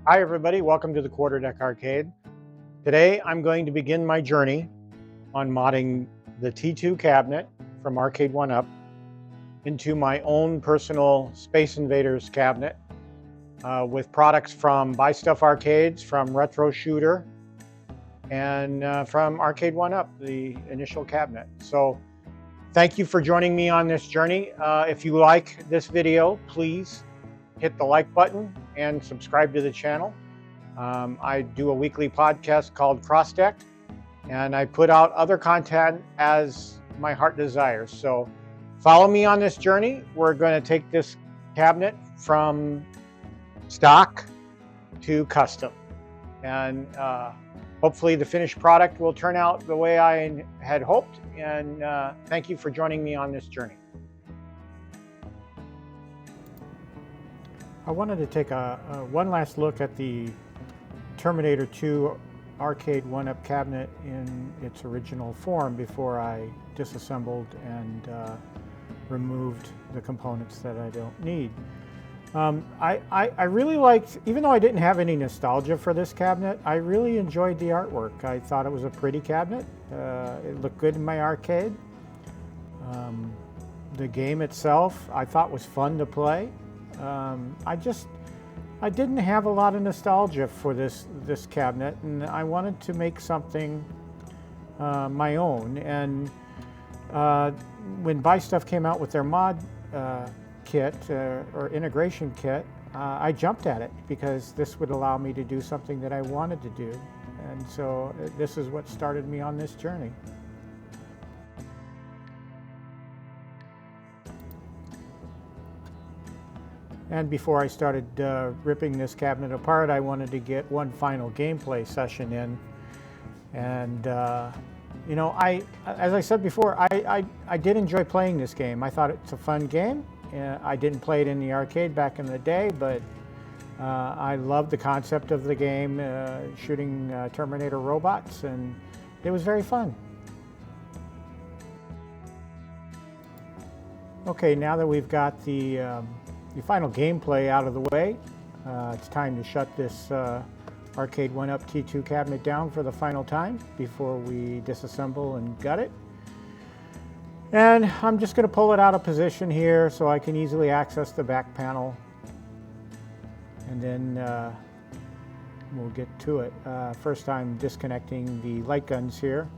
Hi everybody, welcome to the Quarterdeck Arcade. Today I'm going to begin my journey on modding the T2 cabinet from Arcade1Up into my own personal Space Invaders cabinet with products from Buy Stuff Arcades, from Retro Shooter, and from Arcade1Up, the initial cabinet. So thank you for joining me on this journey. If you like this video, please hit the like button and subscribe to the channel. I do a weekly podcast called Crossdeck, and I put out other content as my heart desires. So follow me on this journey. We're going to take this cabinet from stock to custom, and hopefully the finished product will turn out the way I had hoped. And thank you for joining me on this journey. I wanted to take one last look at the Terminator 2 Arcade1Up cabinet in its original form before I disassembled and removed the components that I don't need. I really liked, even though I didn't have any nostalgia for this cabinet, I really enjoyed the artwork. I thought it was a pretty cabinet. It looked good in my arcade. The game itself I thought was fun to play. I didn't have a lot of nostalgia for this cabinet, and I wanted to make something my own. And when Buy Stuff came out with their mod kit or integration kit, I jumped at it because this would allow me to do something that I wanted to do. And so this is what started me on this journey. And before I started ripping this cabinet apart, I wanted to get one final gameplay session in. And you know, as I said before, I did enjoy playing this game. I thought it's a fun game. I didn't play it in the arcade back in the day, but I loved the concept of the game, shooting Terminator robots, and it was very fun. Okay, now that we've got the final gameplay out of the way, it's time to shut this Arcade1Up T2 cabinet down for the final time before we disassemble and gut it. And I'm just going to pull it out of position here so I can easily access the back panel. And then we'll get to it. First, I'm disconnecting the light guns here.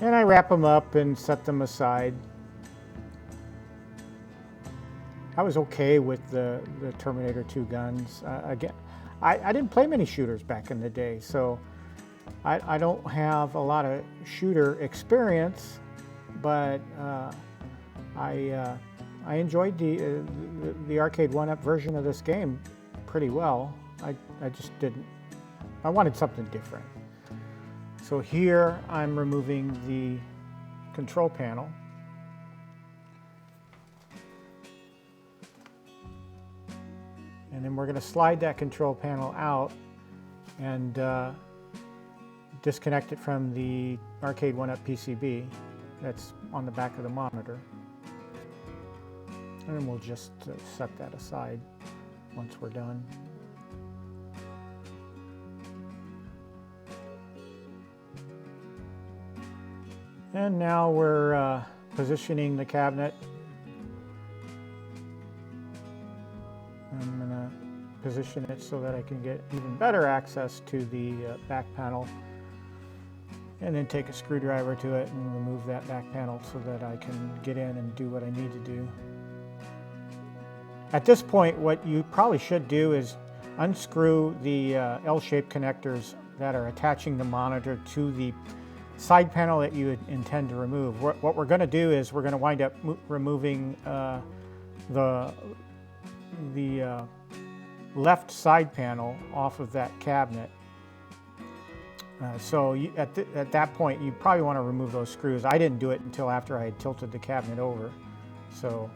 And I wrap them up and set them aside. I was okay with the Terminator 2 guns. Again, I didn't play many shooters back in the day, so I don't have a lot of shooter experience, but I enjoyed the Arcade1Up version of this game pretty well. I just didn't. I wanted something different. So here I'm removing the control panel. And then we're going to slide that control panel out and disconnect it from the Arcade1Up PCB that's on the back of the monitor. And then we'll just set that aside once we're done. And now we're positioning the cabinet. I'm going to position it so that I can get even better access to the back panel, and then take a screwdriver to it and remove that back panel so that I can get in and do what I need to do. At this point, what you probably should do is unscrew the L-shaped connectors that are attaching the monitor to the side panel that you intend to remove. What we're going to do is we're going to wind up removing the left side panel off of that cabinet. So at that point, you probably want to remove those screws. I didn't do it until after I had tilted the cabinet over. So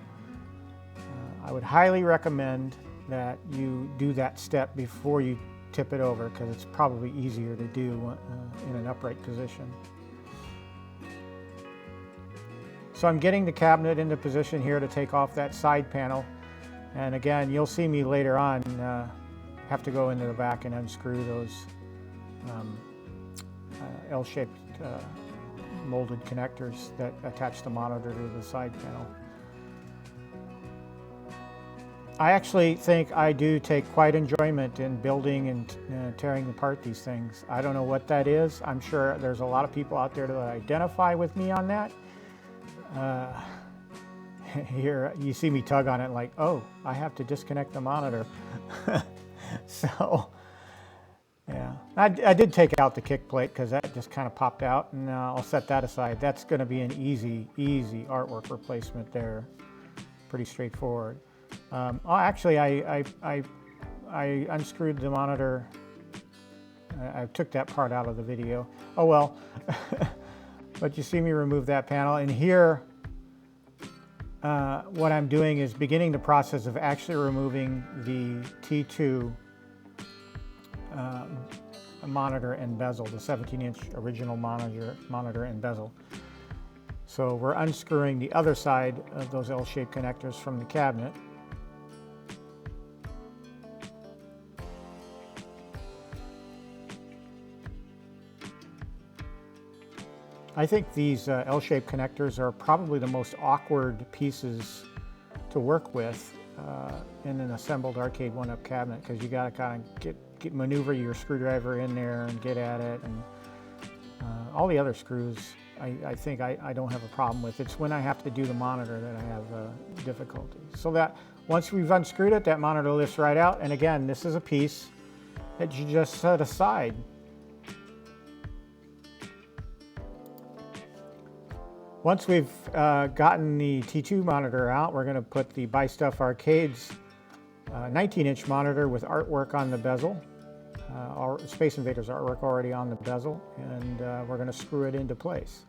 I would highly recommend that you do that step before you tip it over, because it's probably easier to do in an upright position. So I'm getting the cabinet into position here to take off that side panel. And again, you'll see me later on have to go into the back and unscrew those L-shaped molded connectors that attach the monitor to the side panel. I actually think I do take quite enjoyment in building and tearing apart these things. I don't know what that is. I'm sure there's a lot of people out there that identify with me on that. Here you see me tug on it like, oh, I have to disconnect the monitor. So, yeah. I did take out the kick plate because that just kind of popped out, and I'll set that aside. That's going to be an easy artwork replacement there. Pretty straightforward. Actually, I unscrewed the monitor. I took that part out of the video. Oh well. But you see me remove that panel, and here what I'm doing is beginning the process of actually removing the T2 monitor and bezel, the 17-inch original monitor and bezel. So we're unscrewing the other side of those L-shaped connectors from the cabinet. I think these L-shaped connectors are probably the most awkward pieces to work with in an assembled Arcade1Up cabinet, because you got to kind of maneuver your screwdriver in there and get at it, and all the other screws I think I don't have a problem with. It's when I have to do the monitor that I have difficulty. So that once we've unscrewed it, that monitor lifts right out, and again, this is a piece that you just set aside. Once we've gotten the T2 monitor out, we're going to put the Buy Stuff Arcades 19-inch monitor with artwork on the bezel, Space Invaders artwork already on the bezel, and we're going to screw it into place.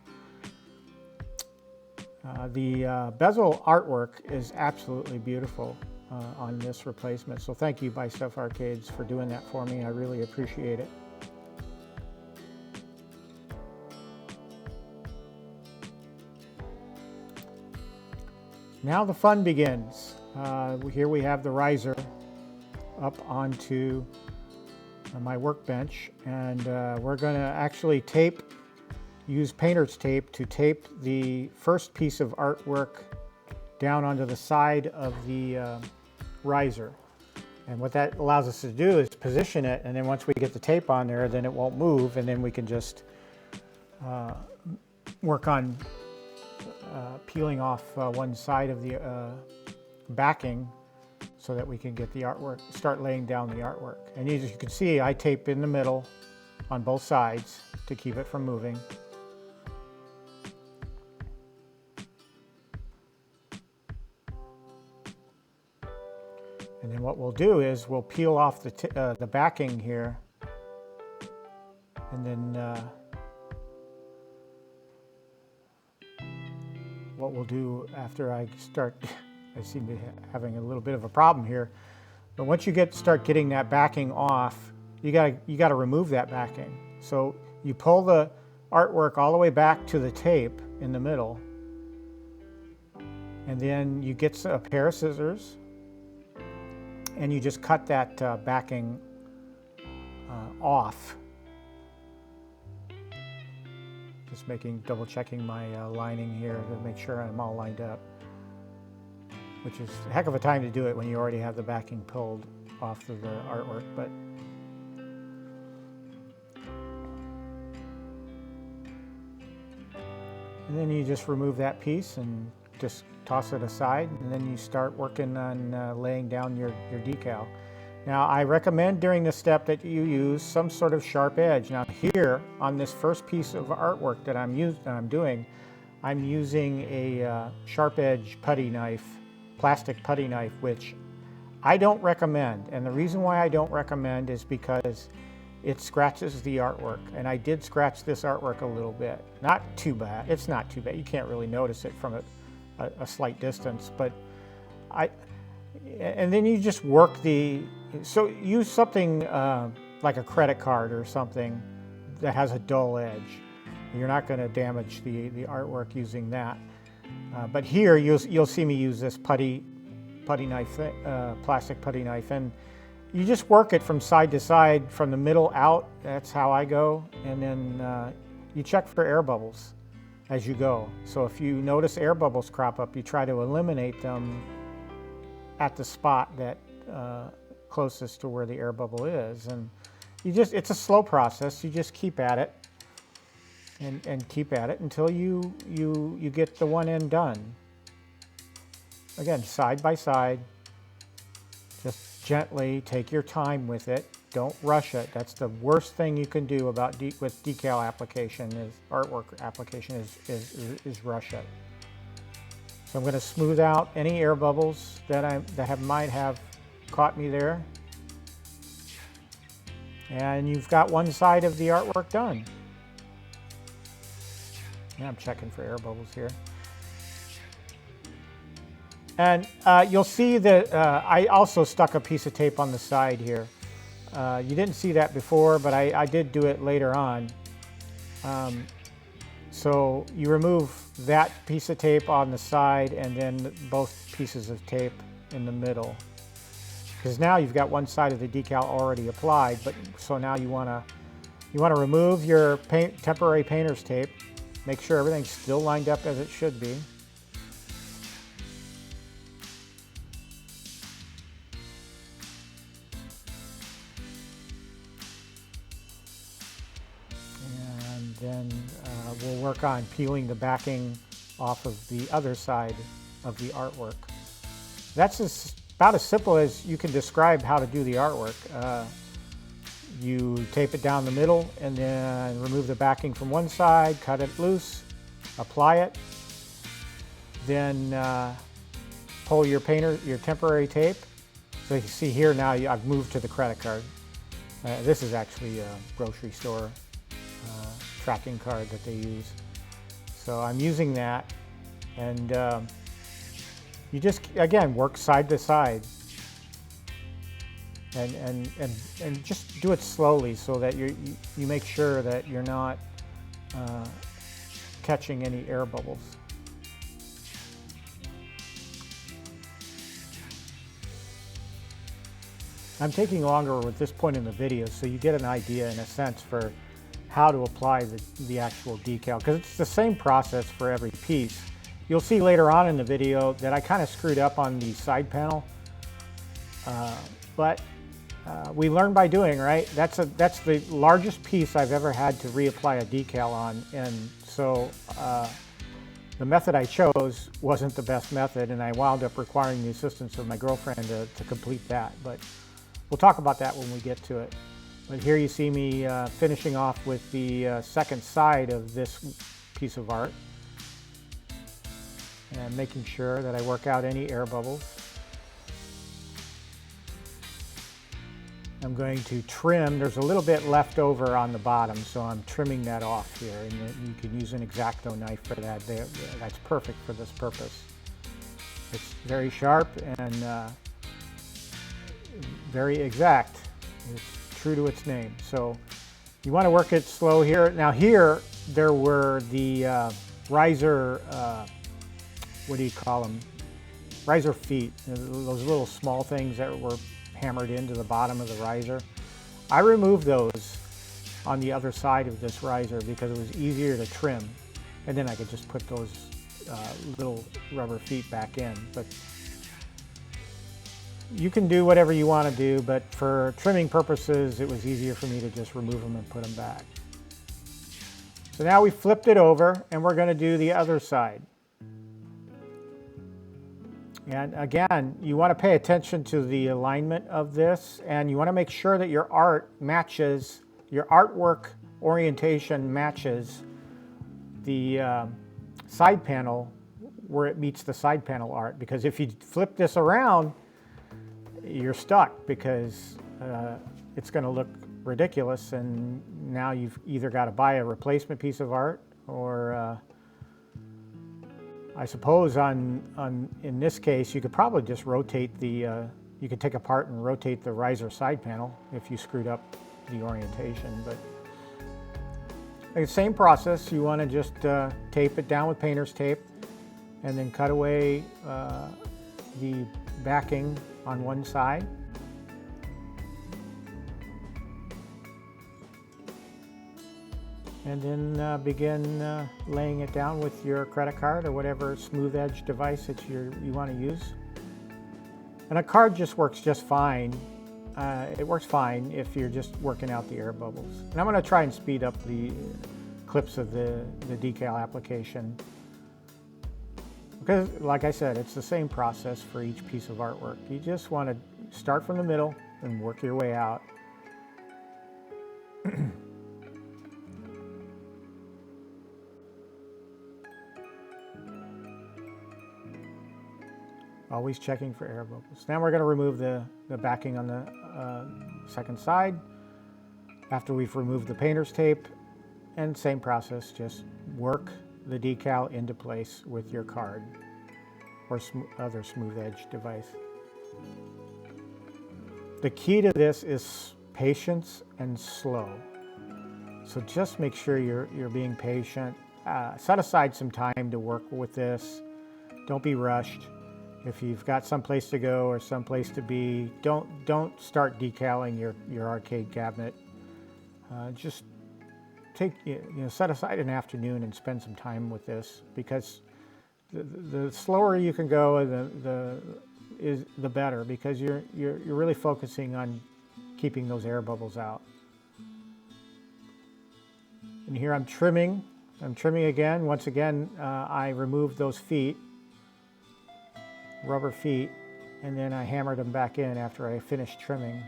The bezel artwork is absolutely beautiful on this replacement, so thank you, Buy Stuff Arcades, for doing that for me. I really appreciate it. Now the fun begins. Here we have the riser up onto my workbench, and we're going to actually use painter's tape to tape the first piece of artwork down onto the side of the riser. And what that allows us to do is position it, and then once we get the tape on there, then it won't move, and then we can just work on peeling off one side of the backing so that we can get the artwork, start laying down the artwork. And as you can see, I tape in the middle on both sides to keep it from moving. And then what we'll do is we'll peel off the backing here, and then what we'll do after I seem to be having a little bit of a problem here, but once you start getting that backing off, you gotta remove that backing. So you pull the artwork all the way back to the tape in the middle, and then you get a pair of scissors, and you just cut that backing off. Just double checking my lining here to make sure I'm all lined up, which is a heck of a time to do it when you already have the backing pulled off of the artwork. But and then you just remove that piece and just toss it aside, and then you start working on laying down your decal. Now, I recommend during this step that you use some sort of sharp edge. Now here, on this first piece of artwork that I'm doing, I'm using a sharp edge putty knife, plastic putty knife, which I don't recommend. And the reason why I don't recommend is because it scratches the artwork. And I did scratch this artwork a little bit. Not too bad. It's not too bad. You can't really notice it from a slight distance. But and then you just work so use something like a credit card or something that has a dull edge. You're not going to damage the artwork using that. But here you'll see me use this putty knife, plastic putty knife, and you just work it from side to side, from the middle out. That's how I go. And then you check for air bubbles as you go. So if you notice air bubbles crop up, you try to eliminate them at the spot that closest to where the air bubble is. And it's a slow process. You just keep at it and keep at it until you get the one end done. Again, side by side, just gently take your time with it. Don't rush it. That's the worst thing you can do with decal application, is artwork application, is rush it. So I'm going to smooth out any air bubbles that might have caught me there. And you've got one side of the artwork done. Yeah, I'm checking for air bubbles here. And you'll see that I also stuck a piece of tape on the side here. You didn't see that before, but I did do it later on. So you remove that piece of tape on the side and then both pieces of tape in the middle. Because now you've got one side of the decal already applied, but so now you want to remove your temporary painter's tape, make sure everything's still lined up as it should be. And then we'll work on peeling the backing off of the other side of the artwork. That's about as simple as you can describe how to do the artwork. You tape it down the middle and then remove the backing from one side, cut it loose, apply it, then pull your temporary tape. So you can see here now I've moved to the credit card. This is actually a grocery store tracking card that they use. So I'm using that, and you just, again, work side to side and just do it slowly so that you make sure that you're not catching any air bubbles. I'm taking longer at this point in the video so you get an idea, in a sense, for how to apply the actual decal, because it's the same process for every piece. You'll see later on in the video that I kind of screwed up on the side panel, but we learn by doing, right? That's the largest piece I've ever had to reapply a decal on, and so the method I chose wasn't the best method, and I wound up requiring the assistance of my girlfriend to complete that. But we'll talk about that when we get to it. But here you see me finishing off with the second side of this piece of art and making sure that I work out any air bubbles. I'm going to trim. There's a little bit left over on the bottom, so I'm trimming that off here, and you can use an X-Acto knife for that. That's perfect for this purpose. It's very sharp and very exact. It's true to its name. So you want to work it slow here. Now here there were the riser, what do you call them? Riser feet, those little small things that were hammered into the bottom of the riser. I removed those on the other side of this riser because it was easier to trim, and then I could just put those little rubber feet back in. But you can do whatever you want to do, but for trimming purposes, it was easier for me to just remove them and put them back. So now we flipped it over, and we're going to do the other side. And again, you want to pay attention to the alignment of this, and you want to make sure that your art matches, your artwork orientation matches the side panel where it meets the side panel art. Because if you flip this around, you're stuck, because it's going to look ridiculous, and now you've either got to buy a replacement piece of art, or I suppose in this case you could probably just rotate the you could take apart and rotate the riser side panel if you screwed up the orientation. But the same process, you want to just tape it down with painter's tape and then cut away the backing on one side. and then begin laying it down with your credit card or whatever smooth edge device that you want to use. And a card just works just fine. It works fine if you're just working out the air bubbles. And I'm going to try and speed up the clips of the decal application, because like I said, it's the same process for each piece of artwork. You just want to start from the middle and work your way out. Always checking for air bubbles. Now we're going to remove the backing on the second side after we've removed the painter's tape, and same process, just work the decal into place with your card or other smooth edge device. The key to this is patience and slow. So just make sure you're being patient. Set aside some time to work with this. Don't be rushed. If you've got someplace to go or someplace to be, don't start decaling your arcade cabinet. Just set aside an afternoon and spend some time with this, because the slower you can go, the better, because you're really focusing on keeping those air bubbles out. And here I'm trimming again. Once again, I removed those feet, rubber feet, and then I hammered them back in after I finished trimming.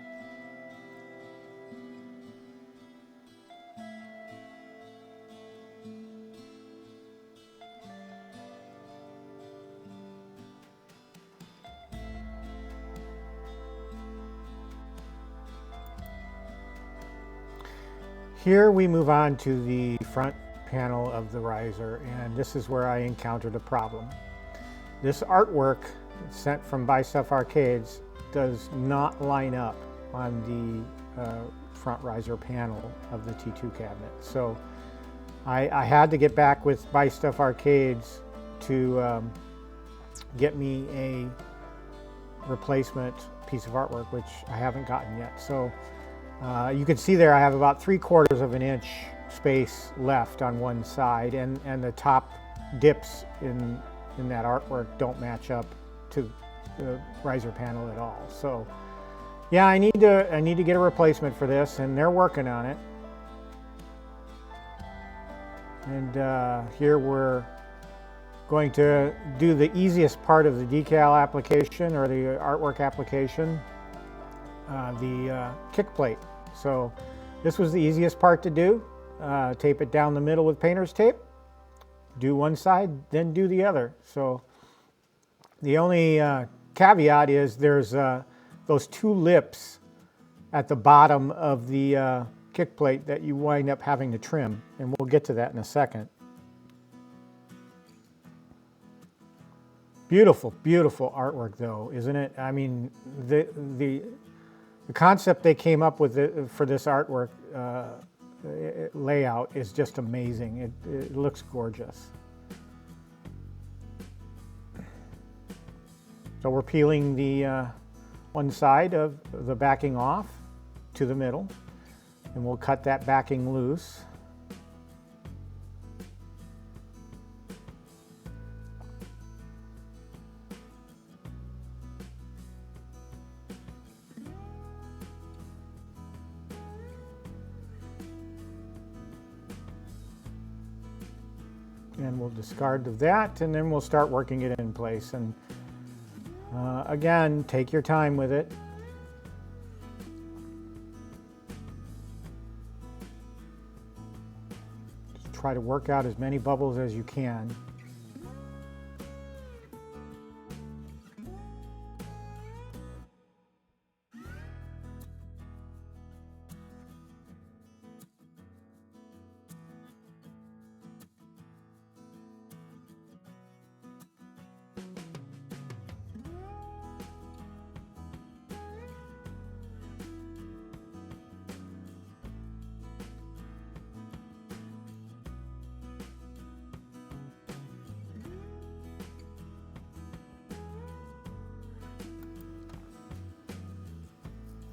Here we move on to the front panel of the riser, and this is where I encountered a problem. This artwork sent from Buy Stuff Arcades does not line up on the front riser panel of the T2 cabinet. So I had to get back with Buy Stuff Arcades to get me a replacement piece of artwork, which I haven't gotten yet. So you can see there I have about 3/4 of an inch space left on one side, and the top dips in that artwork don't match up to the riser panel at all. So yeah, I need to get a replacement for this, and they're working on it. And here we're going to do the easiest part of the decal application, or the artwork application, the kick plate. So this was the easiest part to do. Tape it down the middle with painter's tape, do one side, then do the other. So the only caveat is there's those two lips at the bottom of the kick plate that you wind up having to trim, and we'll get to that in a second. Beautiful, beautiful artwork though, isn't it? I mean, the concept they came up with for this artwork layout is just amazing. It looks gorgeous. So we're peeling the one side of the backing off to the middle, and we'll cut that backing loose. And we'll discard of that, and then we'll start working it in place. And again, take your time with it. Just try to work out as many bubbles as you can.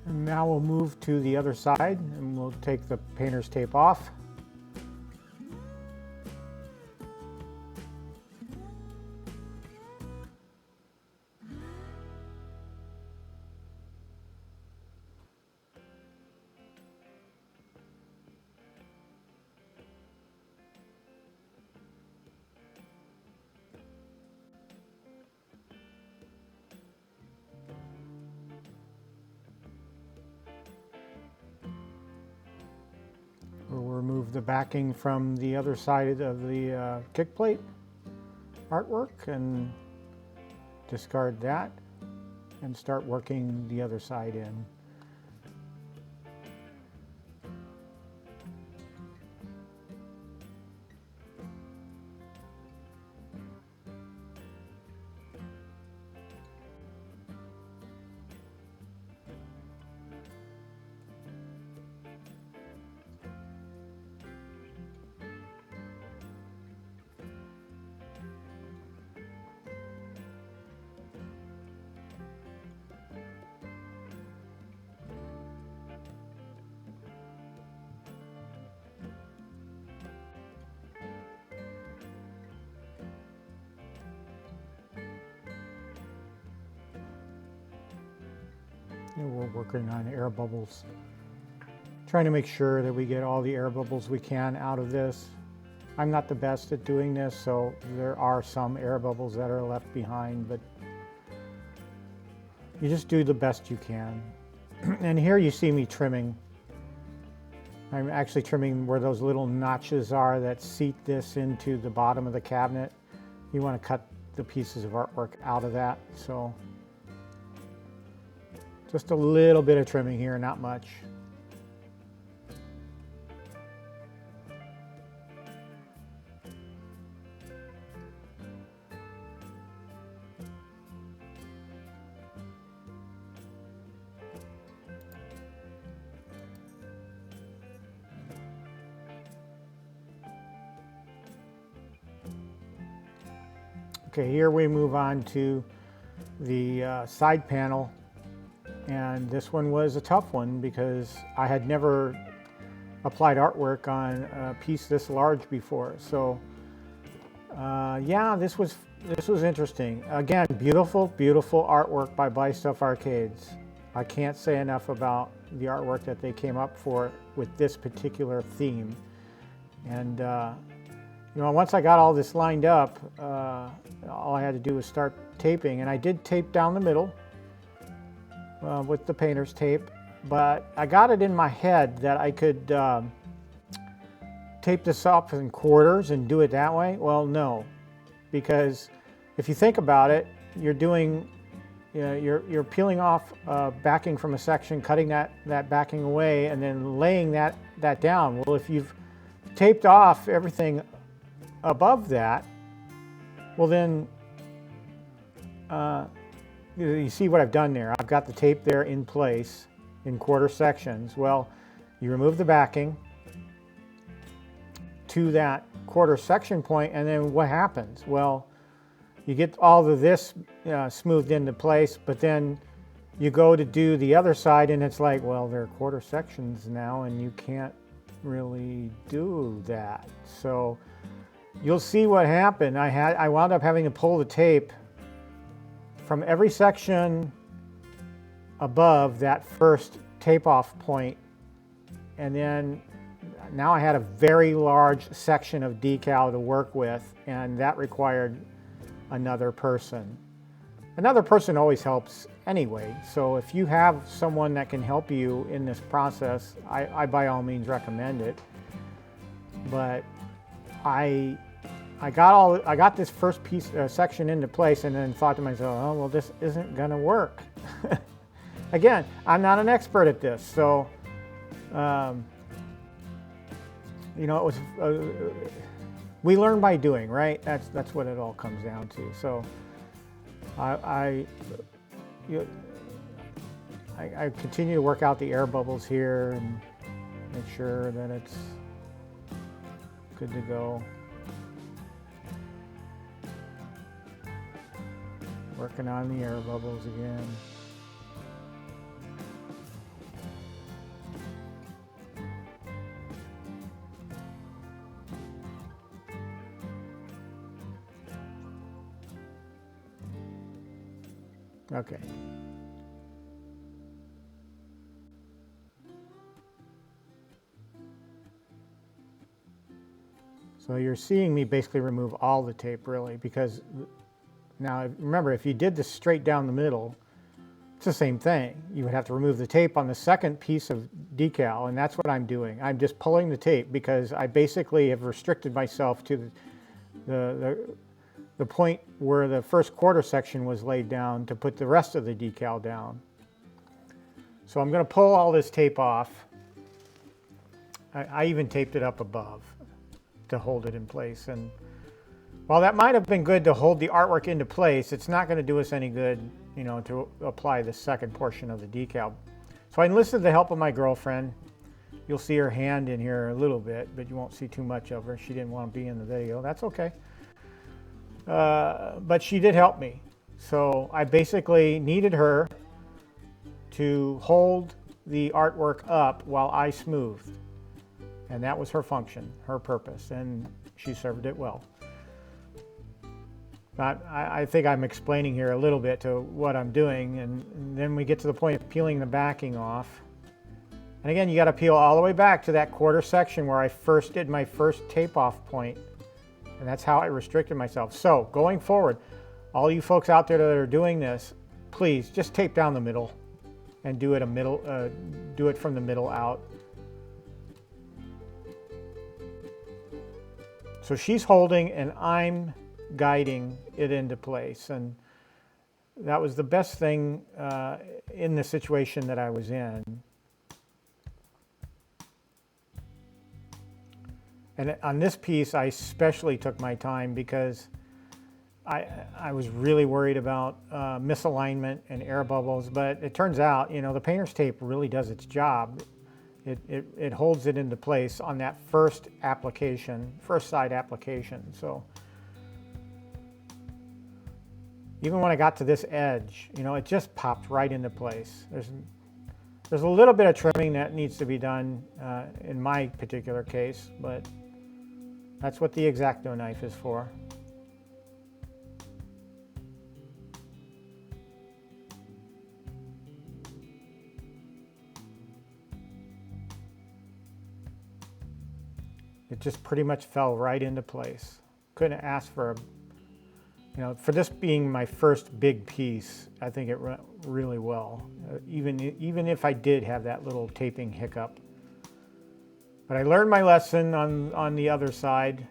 And now we'll move to the other side, and we'll take the painter's tape off. remove the backing from the other side of the kick plate artwork and discard that and start working the other side in. And we're working on air bubbles. Trying to make sure that we get all the air bubbles we can out of this. I'm not the best at doing this, so there are some air bubbles that are left behind, but you just do the best you can. And here you see me trimming. I'm actually trimming where those little notches are that seat this into the bottom of the cabinet. You want to cut the pieces of artwork out of that, so just a little bit of trimming here, not much. Okay, here we move on to the side panel, and this one was a tough one because I had never applied artwork on a piece this large before. So yeah, this was interesting. Again, beautiful artwork by Buy Stuff Arcades. I can't say enough about the artwork that they came up with this particular theme. And you know, once I got all this lined up, all I had to do was start taping, and I did tape down the middle with the painter's tape, but I got it in my head that I could tape this up in quarters and do it that way. Well, no, because if you think about it, you're doing, you know, you're peeling off backing from a section, cutting that backing away, and then laying that down. Well, if you've taped off everything above that, well then you see what I've done there. I've got the tape there in place in quarter sections. Well, you remove the backing to that quarter section point, and then what happens? Well, you get all of this smoothed into place, but then you go to do the other side and it's like, well, they're quarter sections now and you can't really do that. So you'll see what happened. I wound up having to pull the tape from every section above that first tape off point, and then now I had a very large section of decal to work with, and that required another person. Another person always helps anyway, so if you have someone that can help you in this process, I by all means recommend it. But I got this first piece section into place, and then thought to myself, oh well, this isn't gonna work. Again, I'm not an expert at this, so you know, it was we learn by doing, right? That's what it all comes down to. So I continue to work out the air bubbles here and make sure that it's good to go. Working on the air bubbles again. Okay. So you're seeing me basically remove all the tape, really, because now remember, if you did this straight down the middle, It's the same thing. You would have to remove the tape on the second piece of decal, and that's what I'm doing. I'm just pulling the tape because I basically have restricted myself to the point where the first quarter section was laid down to put the rest of the decal down. So I'm going to pull all this tape off. I even taped it up above to hold it in place. And while that might have been good to hold the artwork into place, it's not going to do us any good, you know, to apply the second portion of the decal. So I enlisted the help of my girlfriend. You'll see her hand in here a little bit, but you won't see too much of her. She didn't want to be in the video. That's okay. But she did help me. So I basically needed her to hold the artwork up while I smoothed. And that was her function, her purpose, and she served it well. But I think I'm explaining here a little bit to what I'm doing, and then we get to the point of peeling the backing off. And again, you got to peel all the way back to that quarter section where I first did my first tape off point, and that's how I restricted myself. So going forward, all you folks out there that are doing this, please just tape down the middle and do it from the middle out. So she's holding and I'm guiding it into place, and that was the best thing in the situation that I was in. And on this piece, I especially took my time because I was really worried about misalignment and air bubbles, but it turns out, you know, the painter's tape really does its job. It holds it into place on that first side application. So even when I got to this edge, you know, it just popped right into place. There's a little bit of trimming that needs to be done in my particular case, but that's what the X-Acto knife is for. It just pretty much fell right into place. Couldn't ask for you know, for this being my first big piece, I think it went really well. Even if I did have that little taping hiccup. But I learned my lesson on the other side.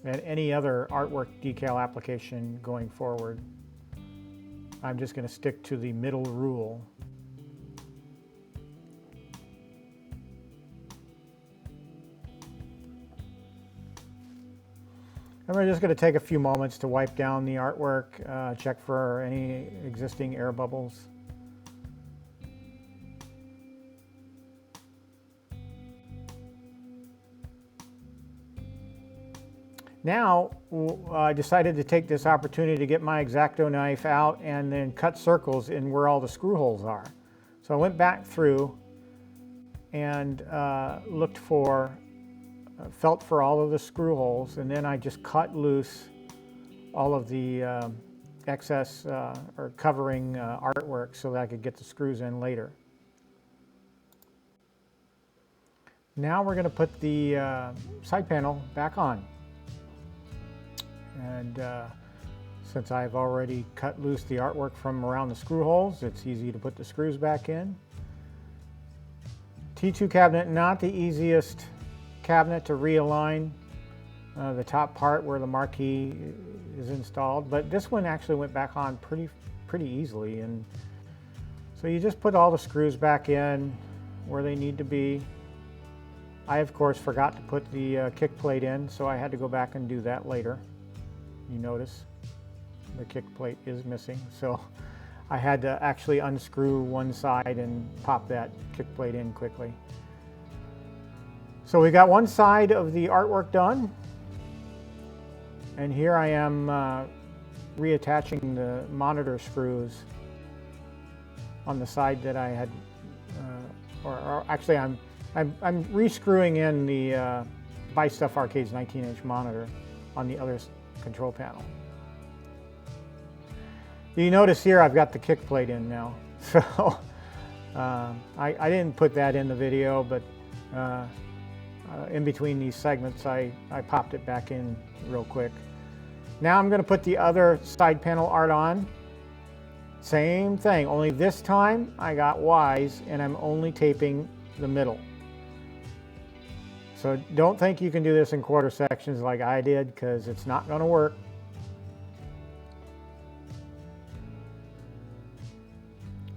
And any other artwork decal application going forward, I'm just going to stick to the middle rule. And we're just going to take a few moments to wipe down the artwork, check for any existing air bubbles. Now, I decided to take this opportunity to get my X-Acto knife out and then cut circles in where all the screw holes are. So I went back through and felt for all of the screw holes, and then I just cut loose all of the excess or covering artwork so that I could get the screws in later. Now we're going to put the side panel back on. And since I've already cut loose the artwork from around the screw holes, it's easy to put the screws back in. T2 cabinet, not the easiest cabinet to realign the top part where the Marquee is installed, but this one actually went back on pretty easily. And so you just put all the screws back in where they need to be. I of course forgot to put the kick plate in, so I had to go back and do that later. You notice the kick plate is missing, so I had to actually unscrew one side and pop that kick plate in quickly. So we got one side of the artwork done, and here I am reattaching the monitor screws on the side that I had, or actually I'm rescrewing in the Buy Stuff Arcade's 19-inch monitor on the other control panel. You notice here I've got the kick plate in now, so I didn't put that in the video, but in between these segments I popped it back in real quick. Now I'm going to put the other side panel art on. Same thing, only this time I got wise and I'm only taping the middle. So don't think you can do this in quarter sections like I did, because it's not going to work.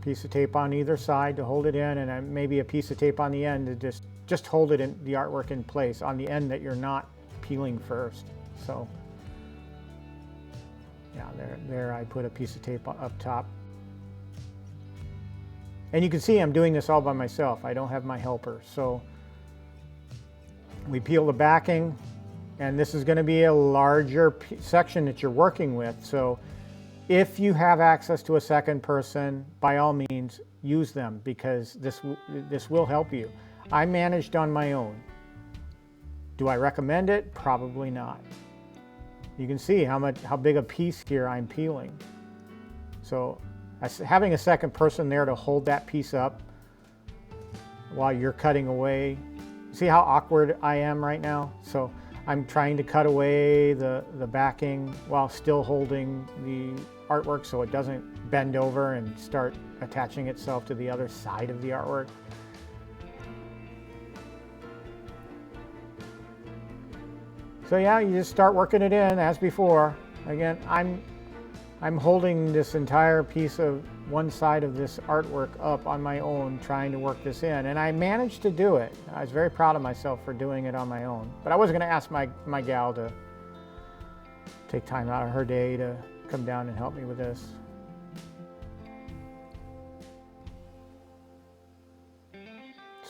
Piece of tape on either side to hold it in, and maybe a piece of tape on the end to just hold it in the artwork in place on the end that you're not peeling first. So yeah, there I put a piece of tape up top. And you can see I'm doing this all by myself. I don't have my helper. So we peel the backing, and this is going to be a larger section that you're working with. So if you have access to a second person, by all means, use them, because this will help you. I managed on my own. Do I recommend it? Probably not. You can see how big a piece here I'm peeling. So having a second person there to hold that piece up while you're cutting away. See how awkward I am right now? So I'm trying to cut away the backing while still holding the artwork so it doesn't bend over and start attaching itself to the other side of the artwork. So yeah, you just start working it in as before. Again, I'm holding this entire piece of one side of this artwork up on my own, trying to work this in, and I managed to do it. I was very proud of myself for doing it on my own. But I wasn't going to ask my gal to take time out of her day to come down and help me with this.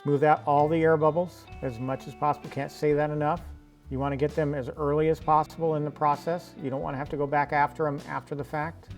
Smooth out all the air bubbles as much as possible. Can't say that enough. You want to get them as early as possible in the process. You don't want to have to go back after them after the fact.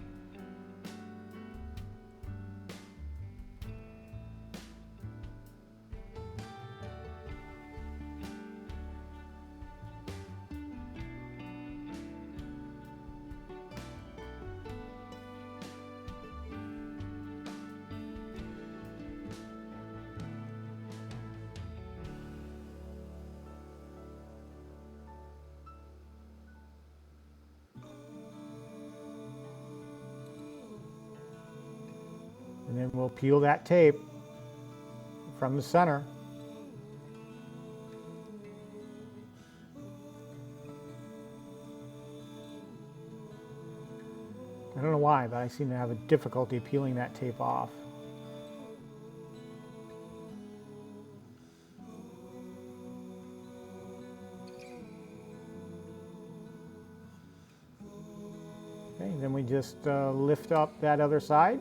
And then we'll peel that tape from the center. I don't know why, but I seem to have a difficulty peeling that tape off. Okay, then we just lift up that other side.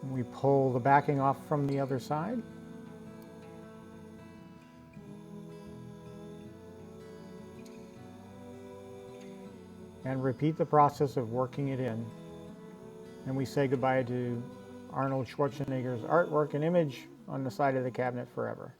We pull the backing off from the other side. And repeat the process of working it in. And we say goodbye to Arnold Schwarzenegger's artwork and image on the side of the cabinet forever.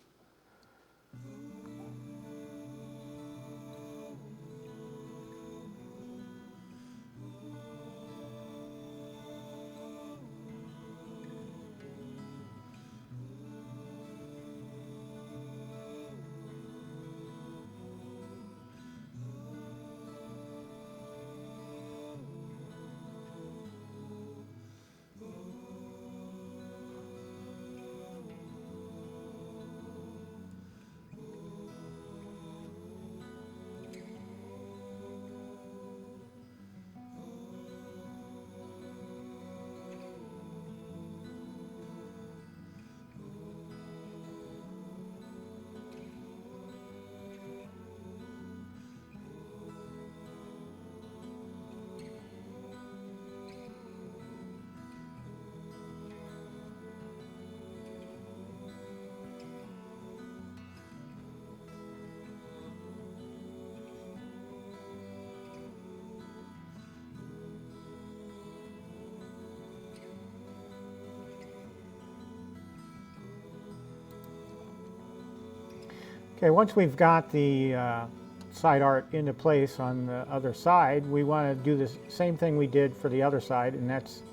Okay, once we've got the side art into place on the other side, we want to do the same thing we did for the other side, and that's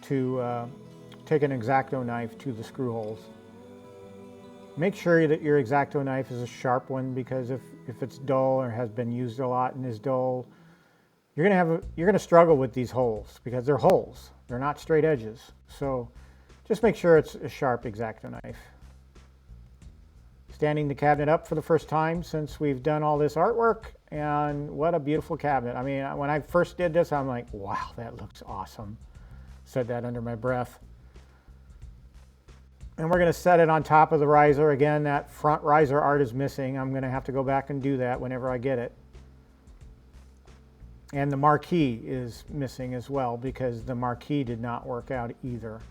to take an X-Acto knife to the screw holes. Make sure that your X-Acto knife is a sharp one, because if it's dull or has been used a lot and is dull, you're gonna struggle with these holes, because they're holes. They're not straight edges. So just make sure it's a sharp X-Acto knife. Standing the cabinet up for the first time since we've done all this artwork, and what a beautiful cabinet. I mean, when I first did this, I'm like, wow, that looks awesome. Said that under my breath. And we're going to set it on top of the riser. Again, that front riser art is missing. I'm going to have to go back and do that whenever I get it. And the marquee is missing as well, because the marquee did not work out either.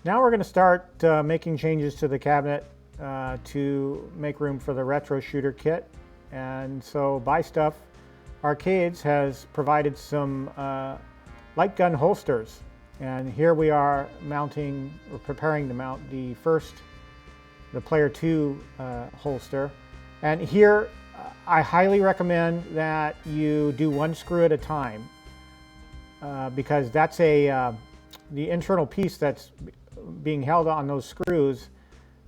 Now we're going to start making changes to the cabinet to make room for the retro shooter kit. And so Buy Stuff Arcades has provided some Lightgun holsters, and here we are mounting, or preparing to mount the Player 2 holster. And here I highly recommend that you do one screw at a time, because that's the internal piece that's being held on those screws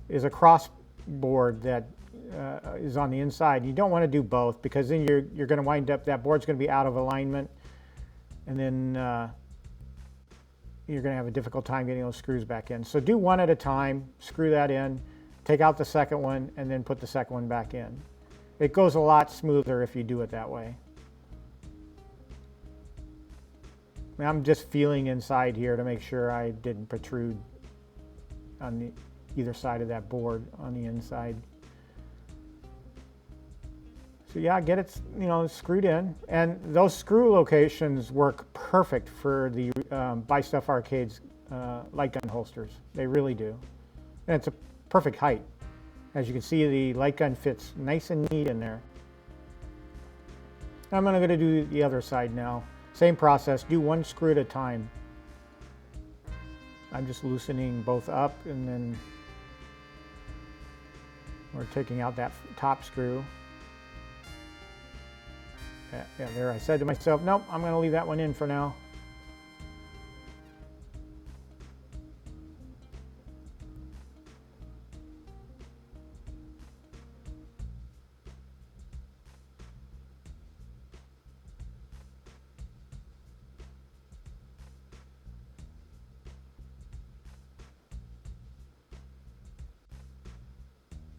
is a cross board that is on the inside. You don't want to do both, because then you're going to wind up, that board's going to be out of alignment, and then you're going to have a difficult time getting those screws back in. So do one at a time, screw that in, take out the second one, and then put the second one back in. It goes a lot smoother if you do it that way. I'm just feeling inside here to make sure I didn't protrude on either side of that board on the inside. So yeah, get it, screwed in, and those screw locations work perfect for the Buy Stuff Arcades Lightgun holsters. They really do, and it's a perfect height. As you can see, the Lightgun fits nice and neat in there. I'm going to do the other side now. Same process. Do one screw at a time. I'm just loosening both up, and then we're taking out that top screw. Yeah, there, I said to myself, nope, I'm going to leave that one in for now.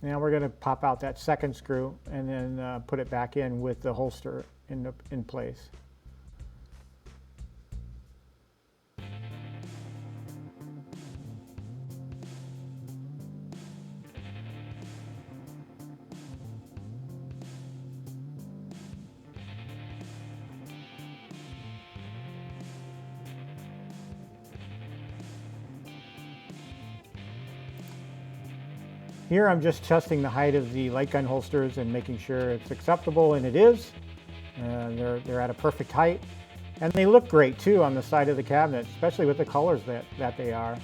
Now we're going to pop out that second screw and then put it back in with the holster in place. Here I'm just testing the height of the light gun holsters and making sure it's acceptable, and it is. They're at a perfect height, and they look great too on the side of the cabinet, especially with the colors that they are.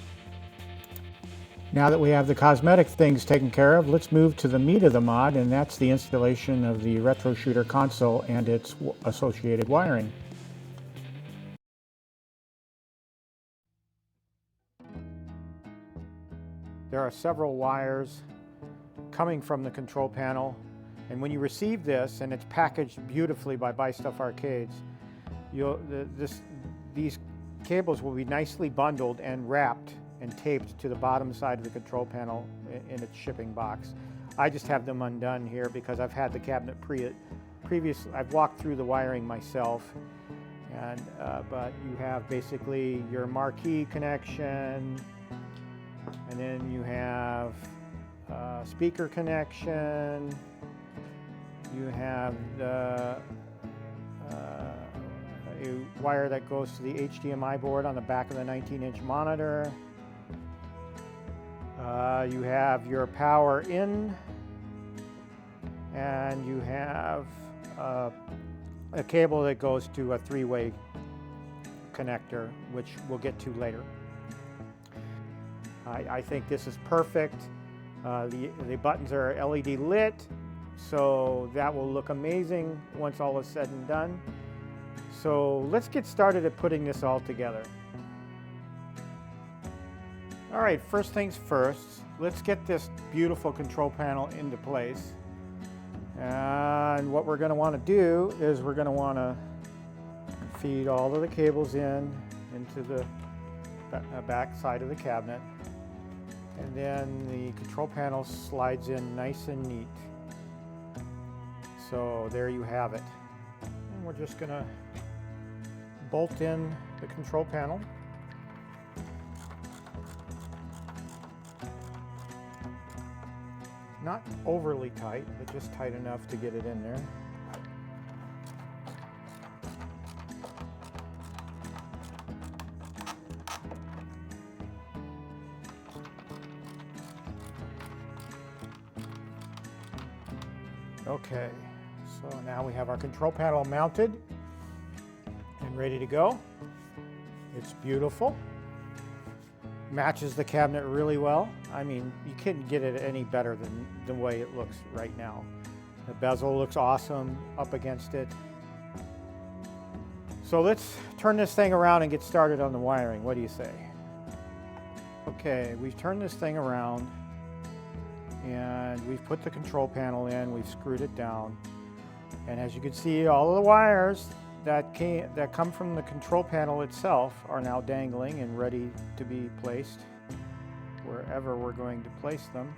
Now that we have the cosmetic things taken care of, let's move to the meat of the mod, and that's the installation of the retro shooter console and its associated wiring. There are several wires coming from the control panel, and when you receive this, and it's packaged beautifully by Buy Stuff Arcades, these cables will be nicely bundled and wrapped and taped to the bottom side of the control panel in its shipping box. I just have them undone here because I've had the cabinet previously. I've walked through the wiring myself, and but you have basically your marquee connection, and then you have speaker connection. You have a wire that goes to the HDMI board on the back of the 19-inch monitor. You have your power in, and you have a cable that goes to a three-way connector, which we'll get to later. I think this is perfect. The buttons are LED lit, so that will look amazing once all is said and done. So let's get started at putting this all together. All right, first things first, let's get this beautiful control panel into place. And what we're going to want to do is we're going to want to feed all of the cables into the back side of the cabinet. And then the control panel slides in nice and neat. So there you have it. And we're just going to bolt in the control panel. Not overly tight, but just tight enough to get it in there. Okay, so now we have our control panel mounted and ready to go. It's beautiful. Matches the cabinet really well. I mean, you couldn't get it any better than the way it looks right now. The bezel looks awesome up against it. So let's turn this thing around and get started on the wiring. What do you say? Okay, we've turned this thing around and we've put the control panel in, we've screwed it down. And as you can see, all of the wires that come from the control panel itself are now dangling and ready to be placed wherever we're going to place them.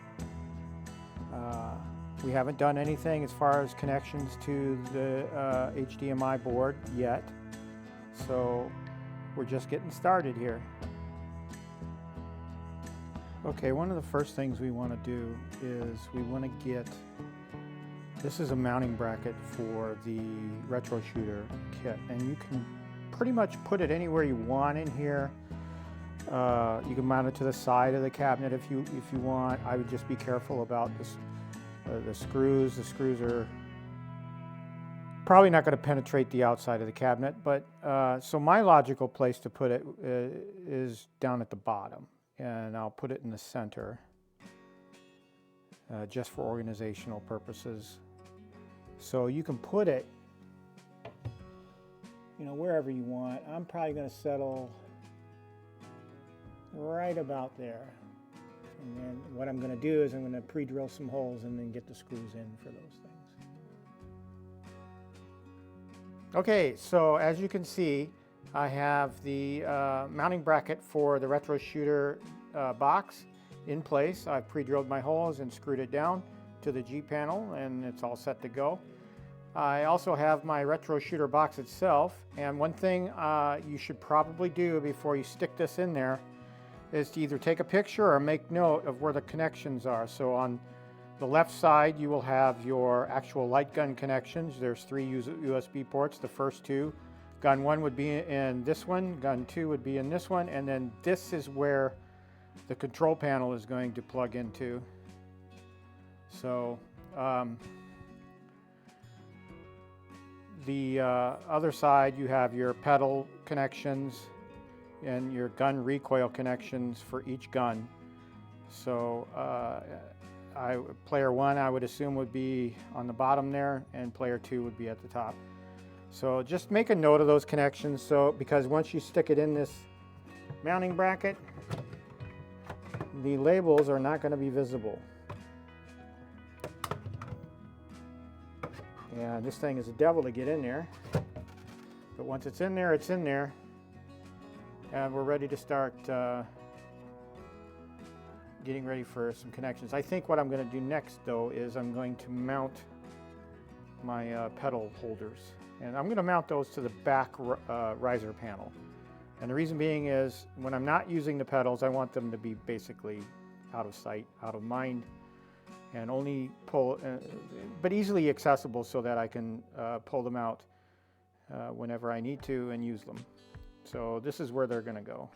We haven't done anything as far as connections to the HDMI board yet, so we're just getting started here. Okay, one of the first things we want to do is we want to get, this is a mounting bracket for the retro shooter kit, and you can pretty much put it anywhere you want in here. You can mount it to the side of the cabinet if you want. I would just be careful about this, the screws. The screws are probably not going to penetrate the outside of the cabinet, but so my logical place to put it is down at the bottom, and I'll put it in the center just for organizational purposes. So you can put it, you know, wherever you want. I'm probably going to settle right about there. And then what I'm going to do is I'm going to pre-drill some holes and then get the screws in for those things. Okay, so as you can see, I have the mounting bracket for the retro shooter box in place. I've pre-drilled my holes and screwed it down to the G panel, and it's all set to go. I also have my retro shooter box itself, and one thing you should probably do before you stick this in there is to either take a picture or make note of where the connections are. So on the left side you will have your actual light gun connections. There's 3 USB ports. The first 2, gun 1 would be in this one, gun 2 would be in this one, and then this is where the control panel is going to plug into. So the other side, you have your pedal connections and your gun recoil connections for each gun. So player 1, I would assume, would be on the bottom there, and player 2 would be at the top. So just make a note of those connections, so because once you stick it in this mounting bracket, the labels are not going to be visible. Yeah, this thing is a devil to get in there, but once it's in there, it's in there, and we're ready to start getting ready for some connections. I think what I'm going to do next, though, is I'm going to mount my pedal holders, and I'm going to mount those to the back riser panel. And the reason being is when I'm not using the pedals, I want them to be basically out of sight, out of mind, and only pull, but easily accessible so that I can pull them out whenever I need to and use them. So this is where they're going to go.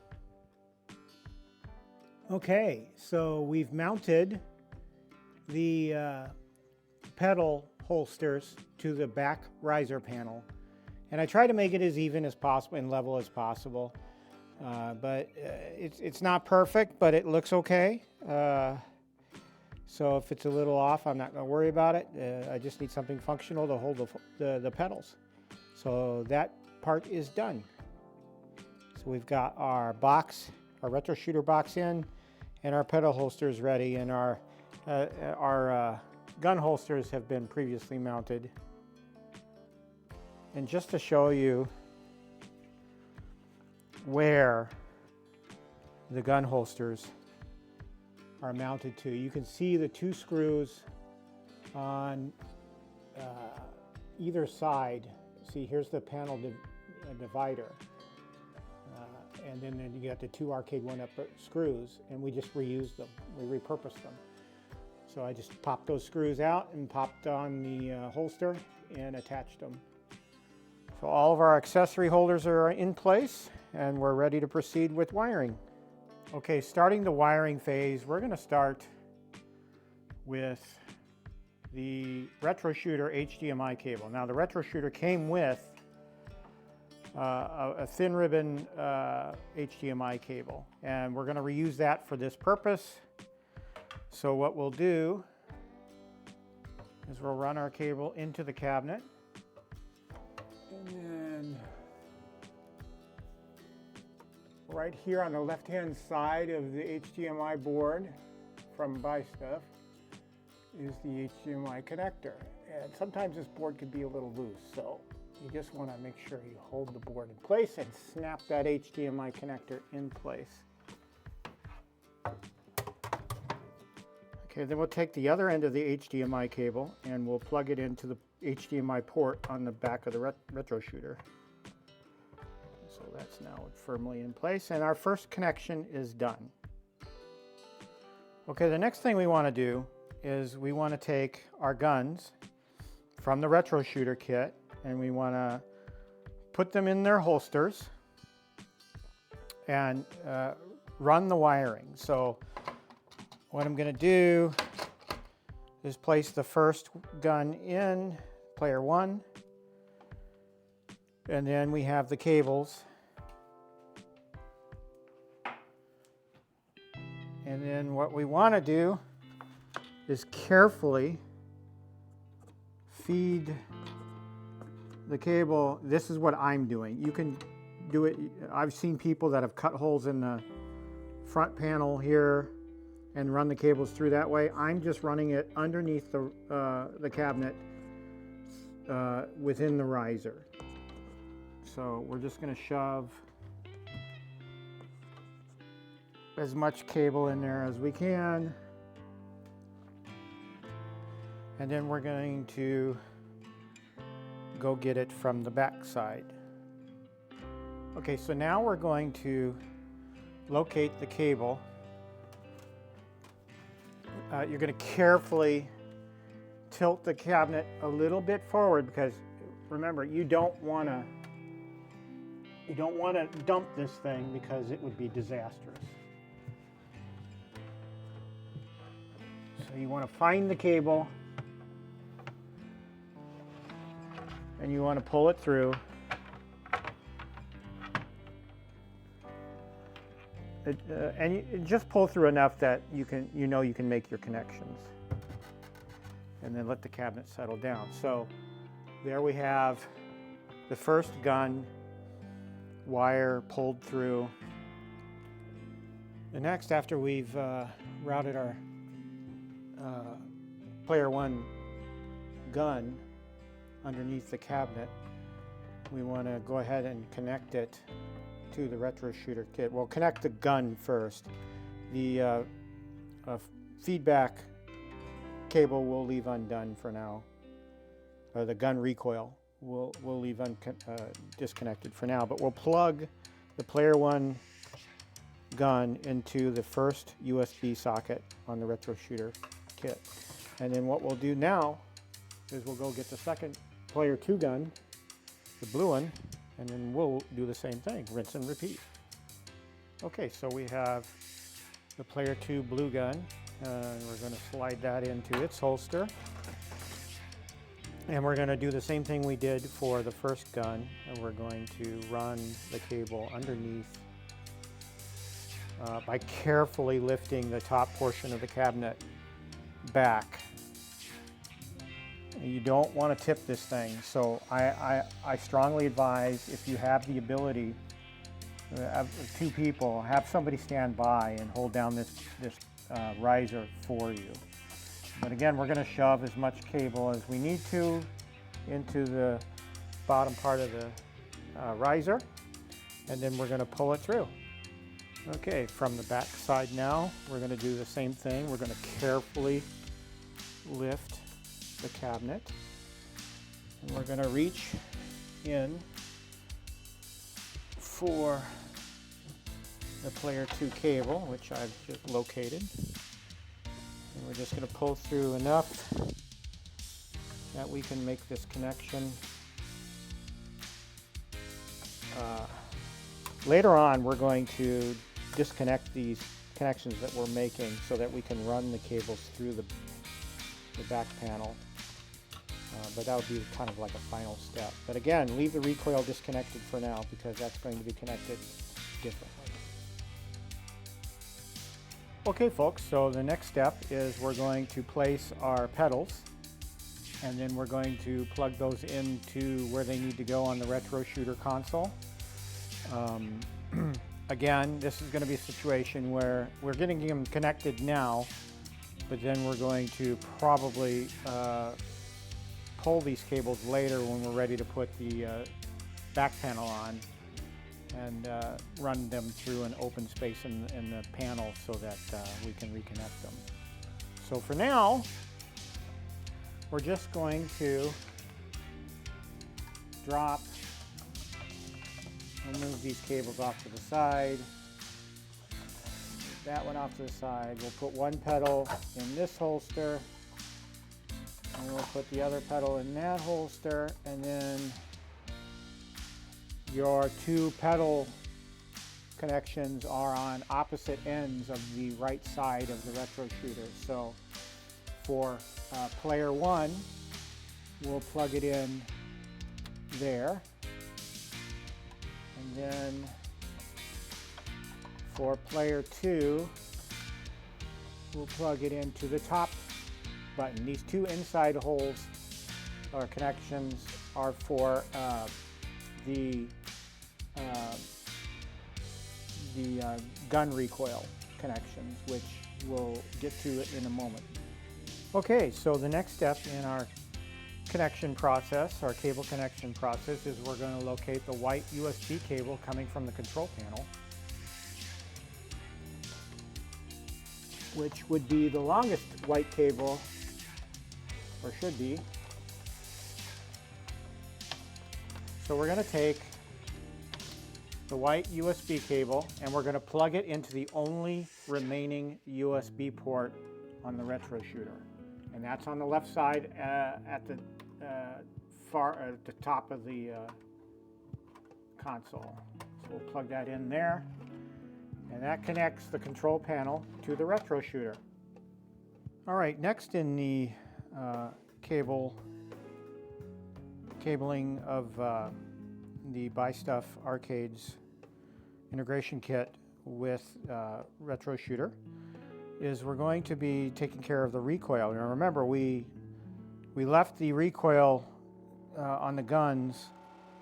Okay, so we've mounted the pedal holsters to the back riser panel, and I try to make it as even as possible and level as possible, but it's not perfect, but it looks okay. So if it's a little off, I'm not going to worry about it. I just need something functional to hold the pedals. So that part is done. So we've got our box, our retro shooter box in. and our pedal holster is ready, and our gun holsters have been previously mounted. And just to show you where the gun holsters are mounted to, you can see the 2 screws on either side. See, here's the panel divider. And then you got the 2 Arcade1Up screws, and we just reused them. We repurposed them. So I just popped those screws out and popped on the holster and attached them. So all of our accessory holders are in place, and we're ready to proceed with wiring. Okay, starting the wiring phase, we're going to start with the RetroShooter HDMI cable. Now the RetroShooter came with a thin ribbon HDMI cable, and we're going to reuse that for this purpose. So what we'll do is we'll run our cable into the cabinet, and then right here on the left-hand side of the HDMI board from Buy Stuff is the HDMI connector. And sometimes this board could be a little loose, so you just want to make sure you hold the board in place and snap that HDMI connector in place. Okay, then we'll take the other end of the HDMI cable and we'll plug it into the HDMI port on the back of the RetroShooter. So that's now firmly in place, and our first connection is done. Okay, the next thing we want to do is we want to take our guns from the RetroShooter kit, and we want to put them in their holsters and run the wiring. So what I'm going to do is place the first gun in player 1, and then we have the cables, and then what we want to do is carefully feed the cable. This is what I'm doing. You can do it. I've seen people that have cut holes in the front panel here and run the cables through that way. I'm just running it underneath the cabinet within the riser. So we're just going to shove as much cable in there as we can, and then we're going to go get it from the back side. Okay, so now we're going to locate the cable. You're going to carefully tilt the cabinet a little bit forward, because remember, you don't want to dump this thing, because it would be disastrous. So you want to find the cable and you want to pull it through. And you just pull through enough that you can make your connections, and then let the cabinet settle down. So there we have the first gun wire pulled through. The next, after we've routed our player 1 gun underneath the cabinet, we want to go ahead and connect it to the RetroShooter kit. We'll connect the gun first. The feedback cable we'll leave undone for now. The gun recoil we'll leave disconnected for now, but we'll plug the player 1 gun into the first USB socket on the RetroShooter kit. And then what we'll do now is we'll go get the second player 2 gun, the blue one, and then we'll do the same thing, rinse and repeat. Okay, so we have the player 2 blue gun, and we're going to slide that into its holster. And we're going to do the same thing we did for the first gun, and we're going to run the cable underneath by carefully lifting the top portion of the cabinet back. You don't want to tip this thing, so I strongly advise, if you have the ability, have 2 people, have somebody stand by and hold down this riser for you. But again, we're going to shove as much cable as we need to into the bottom part of the riser, and then we're going to pull it through. Okay, from the back side now, we're going to do the same thing. We're going to carefully lift the cabinet, and we're going to reach in for the player 2 cable, which I've just located. And we're just going to pull through enough that we can make this connection. Later on, we're going to disconnect these connections that we're making so that we can run the cables through the back panel. But that would be kind of like a final step. But again, leave the recoil disconnected for now because that's going to be connected differently. Okay folks, so the next step is we're going to place our pedals, and then we're going to plug those into where they need to go on the retro shooter console. Again, this is going to be a situation where we're getting them connected now, but then we're going to probably pull these cables later when we're ready to put the back panel on and run them through an open space in the panel so that we can reconnect them. So for now, we're just going to drop and move these cables off to the side. Move that one off to the side. We'll put one pedal in this holster, and we'll put the other pedal in that holster, and then your 2 pedal connections are on opposite ends of the right side of the retro shooter. So for player 1, we'll plug it in there. And then for player 2, we'll plug it into the top button. These 2 inside holes or connections are for the gun recoil connections, which we'll get to it in a moment. Okay, so the next step in our connection process, our cable connection process, is we're going to locate the white USB cable coming from the control panel, which would be the longest white cable, or should be. So we're going to take the white USB cable and we're going to plug it into the only remaining USB port on the retro shooter, and that's on the left side at the at the top of the console. So we'll plug that in there, and that connects the control panel to the retro shooter. All right, next in the cabling of the Buy Stuff Arcades integration kit with retro shooter is we're going to be taking care of the recoil. Now remember, we left the recoil on the guns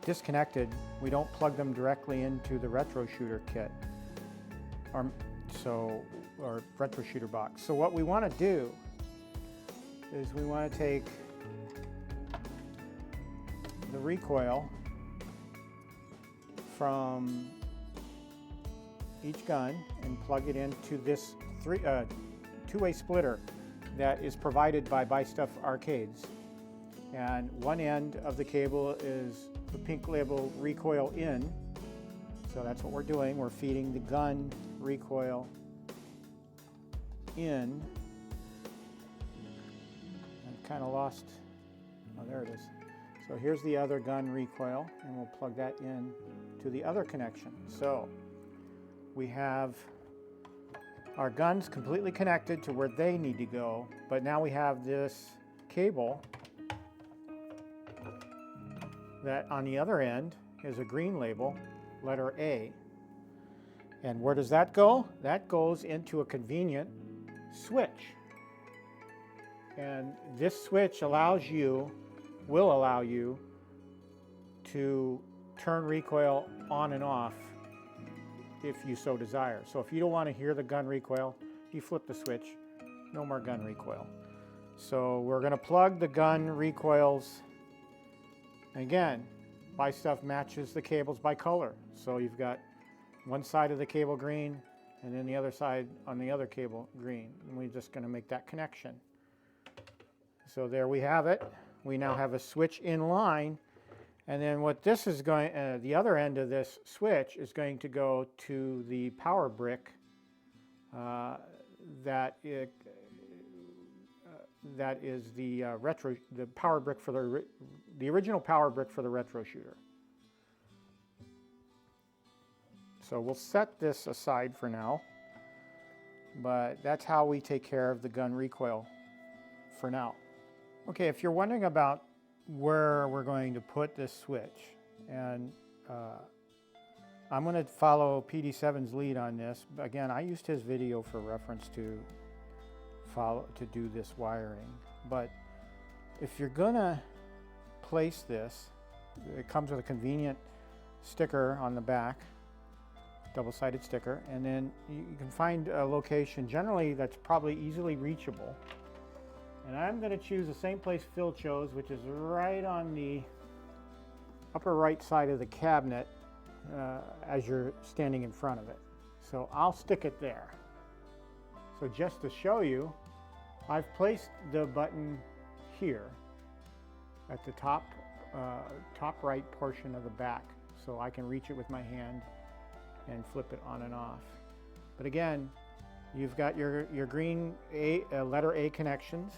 disconnected. We don't plug them directly into the retro shooter kit or retro shooter box. So what we want to do is we want to take the recoil from each gun and plug it into this two-way splitter that is provided by Buy Stuff Arcades. And one end of the cable is the pink label recoil in. So that's what we're doing. We're feeding the gun recoil in. I've kind of lost, oh there it is. So here's the other gun recoil, and we'll plug that in to the other connection. So we have our guns completely connected to where they need to go, but now we have this cable that on the other end is a green label, letter A. And where does that go? That goes into a convenient switch. And this switch will allow you to turn recoil on and off if you so desire. So if you don't want to hear the gun recoil, you flip the switch, no more gun recoil. So we're going to plug the gun recoils. Again, BuyStuff matches the cables by color. So you've got one side of the cable green and then the other side on the other cable green. And we're just going to make that connection. So there we have it. We now have a switch in line. And then what this is going, the other end of this switch is going to go to the power brick that is the power brick for the original power brick for the retro shooter. So we'll set this aside for now, but that's how we take care of the gun recoil for now. Okay, if you're wondering about where we're going to put this switch, and I'm going to follow PD7's lead on this. Again, I used his video for reference to do this wiring, but if you're going to place this, it comes with a convenient sticker on the back, double-sided sticker, and then you can find a location generally that's probably easily reachable. And I'm going to choose the same place Phil chose, which is right on the upper right side of the cabinet as you're standing in front of it. So I'll stick it there. So just to show you, I've placed the button here at the top right portion of the back, so I can reach it with my hand and flip it on and off. But again, you've got your green letter A connections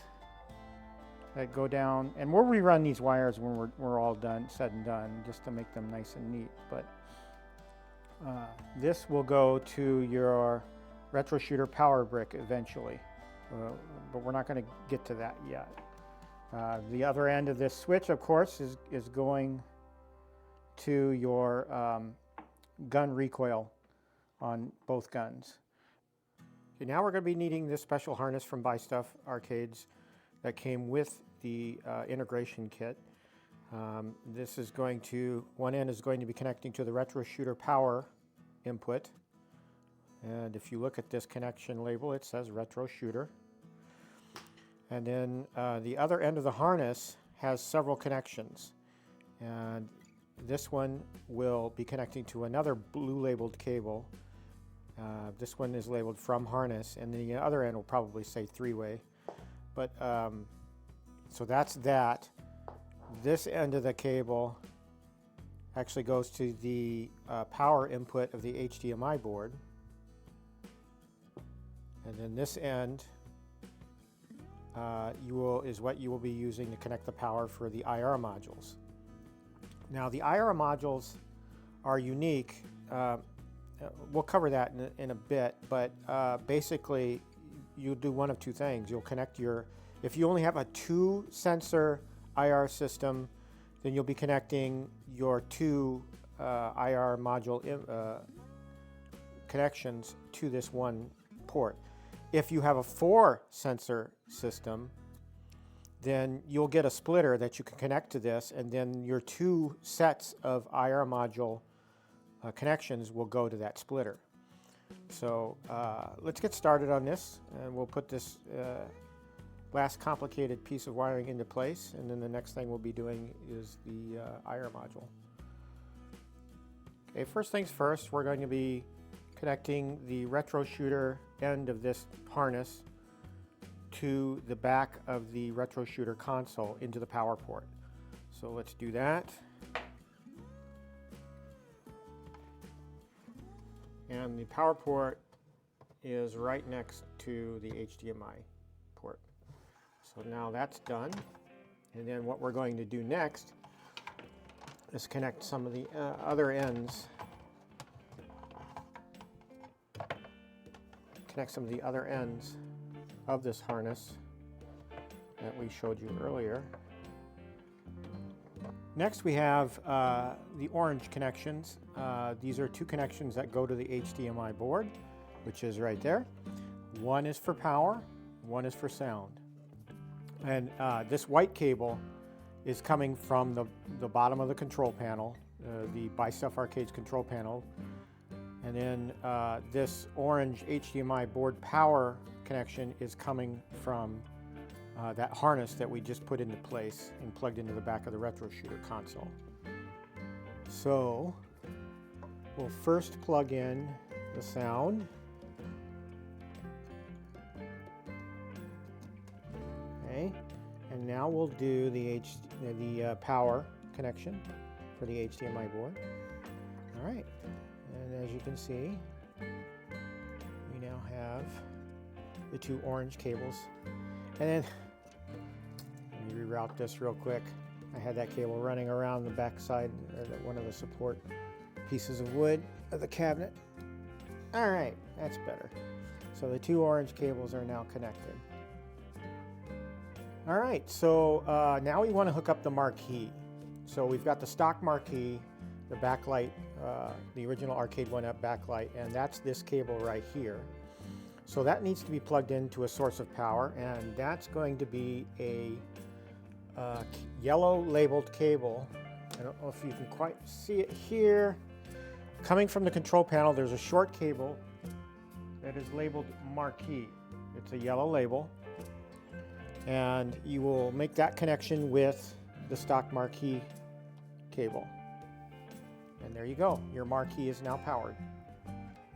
that go down, and we'll rerun these wires when we're all done, said and done, just to make them nice and neat. But this will go to your retro shooter power brick eventually, but we're not going to get to that yet. The other end of this switch, of course, is going to your gun recoil on both guns. Okay, now we're going to be needing this special harness from BuyStuff Arcades that came with the integration kit. This is going to, one end is going to be connecting to the retro shooter power input. And if you look at this connection label, it says retro shooter. And then the other end of the harness has several connections. And this one will be connecting to another blue labeled cable. This one is labeled from harness, and the other end will probably say three-way. But so that's that. This end of the cable actually goes to the power input of the HDMI board. And then this end is what you will be using to connect the power for the IR modules. Now the IR modules are unique. We'll cover that in a bit, but basically you'll do one of two things. You'll connect if you only have a 2-sensor IR system, then you'll be connecting your 2 IR module connections to this one port. If you have a 4-sensor system, then you'll get a splitter that you can connect to this, and then your 2 sets of IR module connections will go to that splitter. So let's get started on this, and we'll put this last complicated piece of wiring into place, and then the next thing we'll be doing is the IR module. Okay, first things first, we're going to be connecting the retro shooter end of this harness to the back of the retro shooter console into the power port. So let's do that. And the power port is right next to the HDMI port. So now that's done. And then what we're going to do next is connect some of the other ends. Connect some of the other ends of this harness that we showed you earlier. Next we have the orange connections. These are 2 connections that go to the HDMI board, which is right there. One is for power, one is for sound. And this white cable is coming from the bottom of the control panel, the BuyStuff Arcades control panel. And then this orange HDMI board power connection is coming from that harness that we just put into place and plugged into the back of the retro shooter console. So we'll first plug in the sound. Okay, and now we'll do the power connection for the HDMI board. All right, and as you can see, we now have the two orange cables. And then, let me reroute this real quick. I had that cable running around the back side, one of the support pieces of wood of the cabinet. All right, that's better. So the two orange cables are now connected. All right, so now we want to hook up the Marquee. So we've got the stock Marquee, the backlight, the original Arcade1Up backlight, and that's this cable right here. So that needs to be plugged into a source of power, and that's going to be a yellow labeled cable. I don't know if you can quite see it here. Coming from the control panel, there's a short cable that is labeled Marquee. It's a yellow label, and you will make that connection with the stock Marquee cable. And there you go, your Marquee is now powered.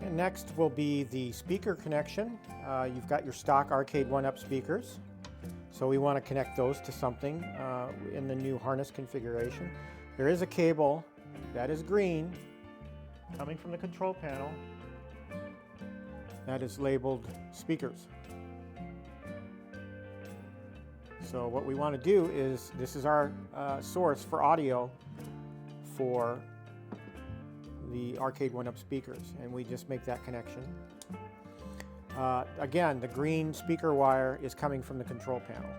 And next will be the speaker connection. You've got your stock Arcade1Up speakers. So we want to connect those to something in the new harness configuration. There is a cable that is green coming from the control panel that is labeled speakers. So what we want to do is, this is our source for audio for the Arcade1Up speakers, and we just make that connection. Again, the green speaker wire is coming from the control panel.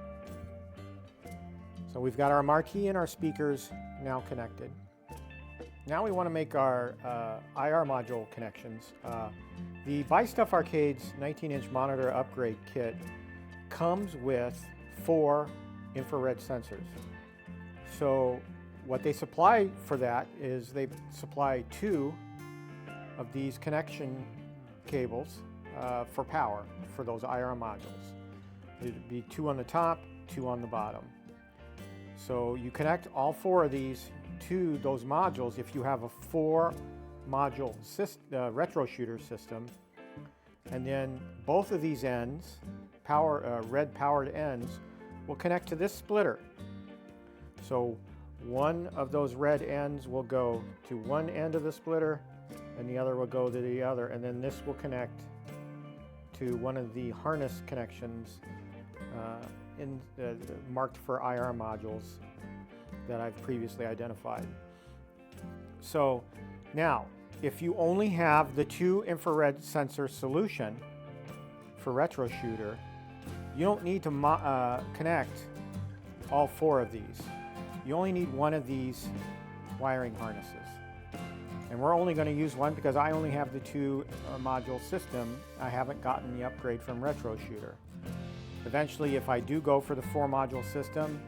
So we've got our Marquee and our speakers now connected. Now we want to make our IR module connections. The Buy Stuff Arcade's 19-inch monitor upgrade kit comes with 4 infrared sensors. So what they supply for that is they supply 2 of these connection cables for power for those IR modules. It'd be 2 on the top, 2 on the bottom. So you connect all 4 of these to those modules if you have a 4 module retro shooter system, and then both of these ends, red powered ends, will connect to this splitter. So one of those red ends will go to one end of the splitter and the other will go to the other, and then this will connect to one of the harness connections marked for IR modules that I've previously identified. So now, if you only have the 2 infrared sensor solution for retro shooter, you don't need to connect all 4 of these. You only need one of these wiring harnesses. And we're only going to use one because I only have the 2 module system. I haven't gotten the upgrade from retro shooter. Eventually, if I do go for the 4 module system,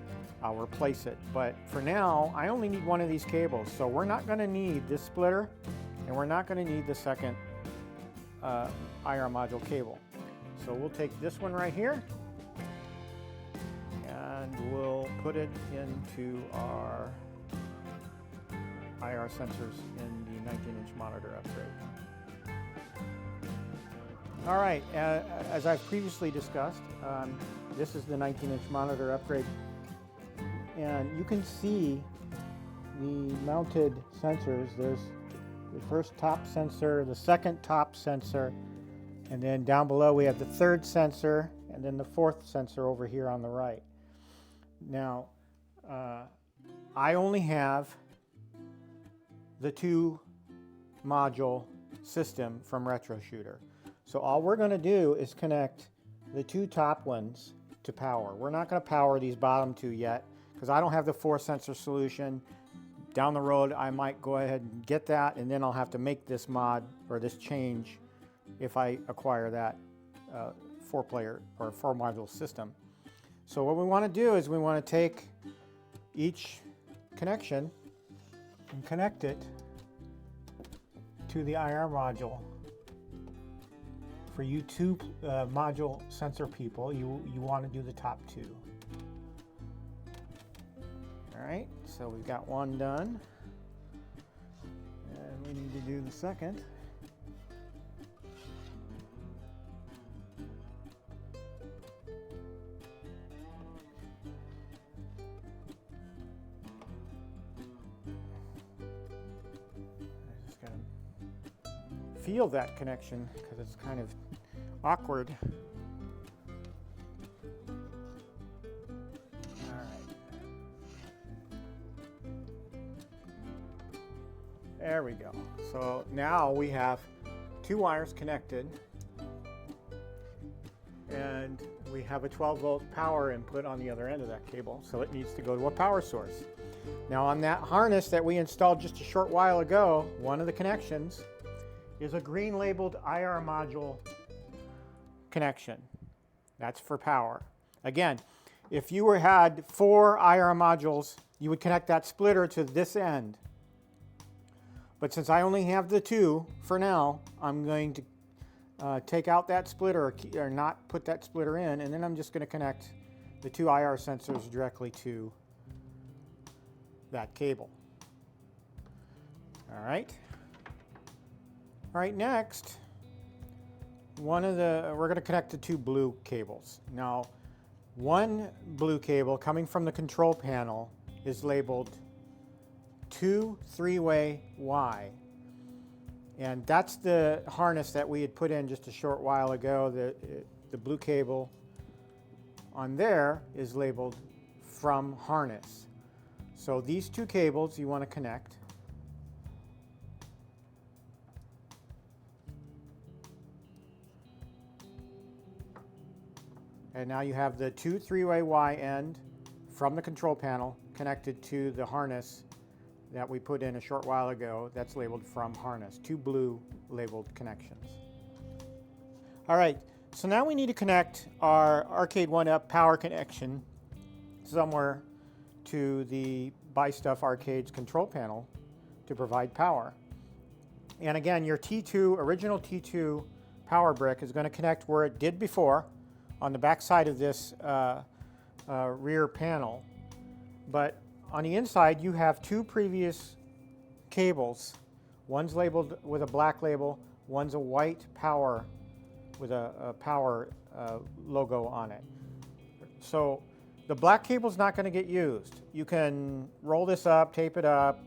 I'll replace it. But for now, I only need one of these cables. So we're not going to need this splitter, and we're not going to need the second IR module cable. So we'll take this one right here, and we'll put it into our IR sensors in the 19-inch monitor upgrade. All right, as I've previously discussed, this is the 19-inch monitor upgrade, and you can see the mounted sensors. There's the first top sensor, the second top sensor, and then down below we have the 3rd sensor, and then the 4th sensor over here on the right. Now, I only have the 2 module system from retro shooter. So all we're going to do is connect the 2 top ones to power. We're not going to power these bottom 2 yet because I don't have the 4 sensor solution. Down the road I might go ahead and get that, and then I'll have to make this mod or this change if I acquire that 4-player or 4 module system. So what we want to do is we want to take each connection and connect it to the IR module. For you two module sensor people, you want to do the top two. All right, so we've got one done, and we need to do the second. I just gotta feel that connection because it's kind of awkward. There we go. So now we have two wires connected, and we have a 12-volt power input on the other end of that cable, so it needs to go to a power source. Now on that harness that we installed just a short while ago, one of the connections is a green labeled IR module connection. That's for power. Again, if you had 4 IR modules, you would connect that splitter to this end. But since I only have the 2 for now, I'm going to take out that splitter or not put that splitter in, and then I'm just going to connect the 2 IR sensors directly to that cable. All right. All right, next, we're going to connect the 2 blue cables. Now, one blue cable coming from the control panel is labeled 2 3-way Y, and that's the harness that we had put in just a short while ago. The blue cable on there is labeled from harness. So these 2 cables you want to connect. And now you have the 2 3-way Y end from the control panel connected to the harness that we put in a short while ago that's labeled from harness. 2 blue labeled connections. All right, so now we need to connect our Arcade1Up power connection somewhere to the Buy Stuff Arcade's control panel to provide power. And again, your T2, original T2 power brick is going to connect where it did before on the back side of this rear panel. But on the inside, you have 2 previous cables. One's labeled with a black label, one's a white power with a power logo on it. So the black cable's not going to get used. You can roll this up, tape it up,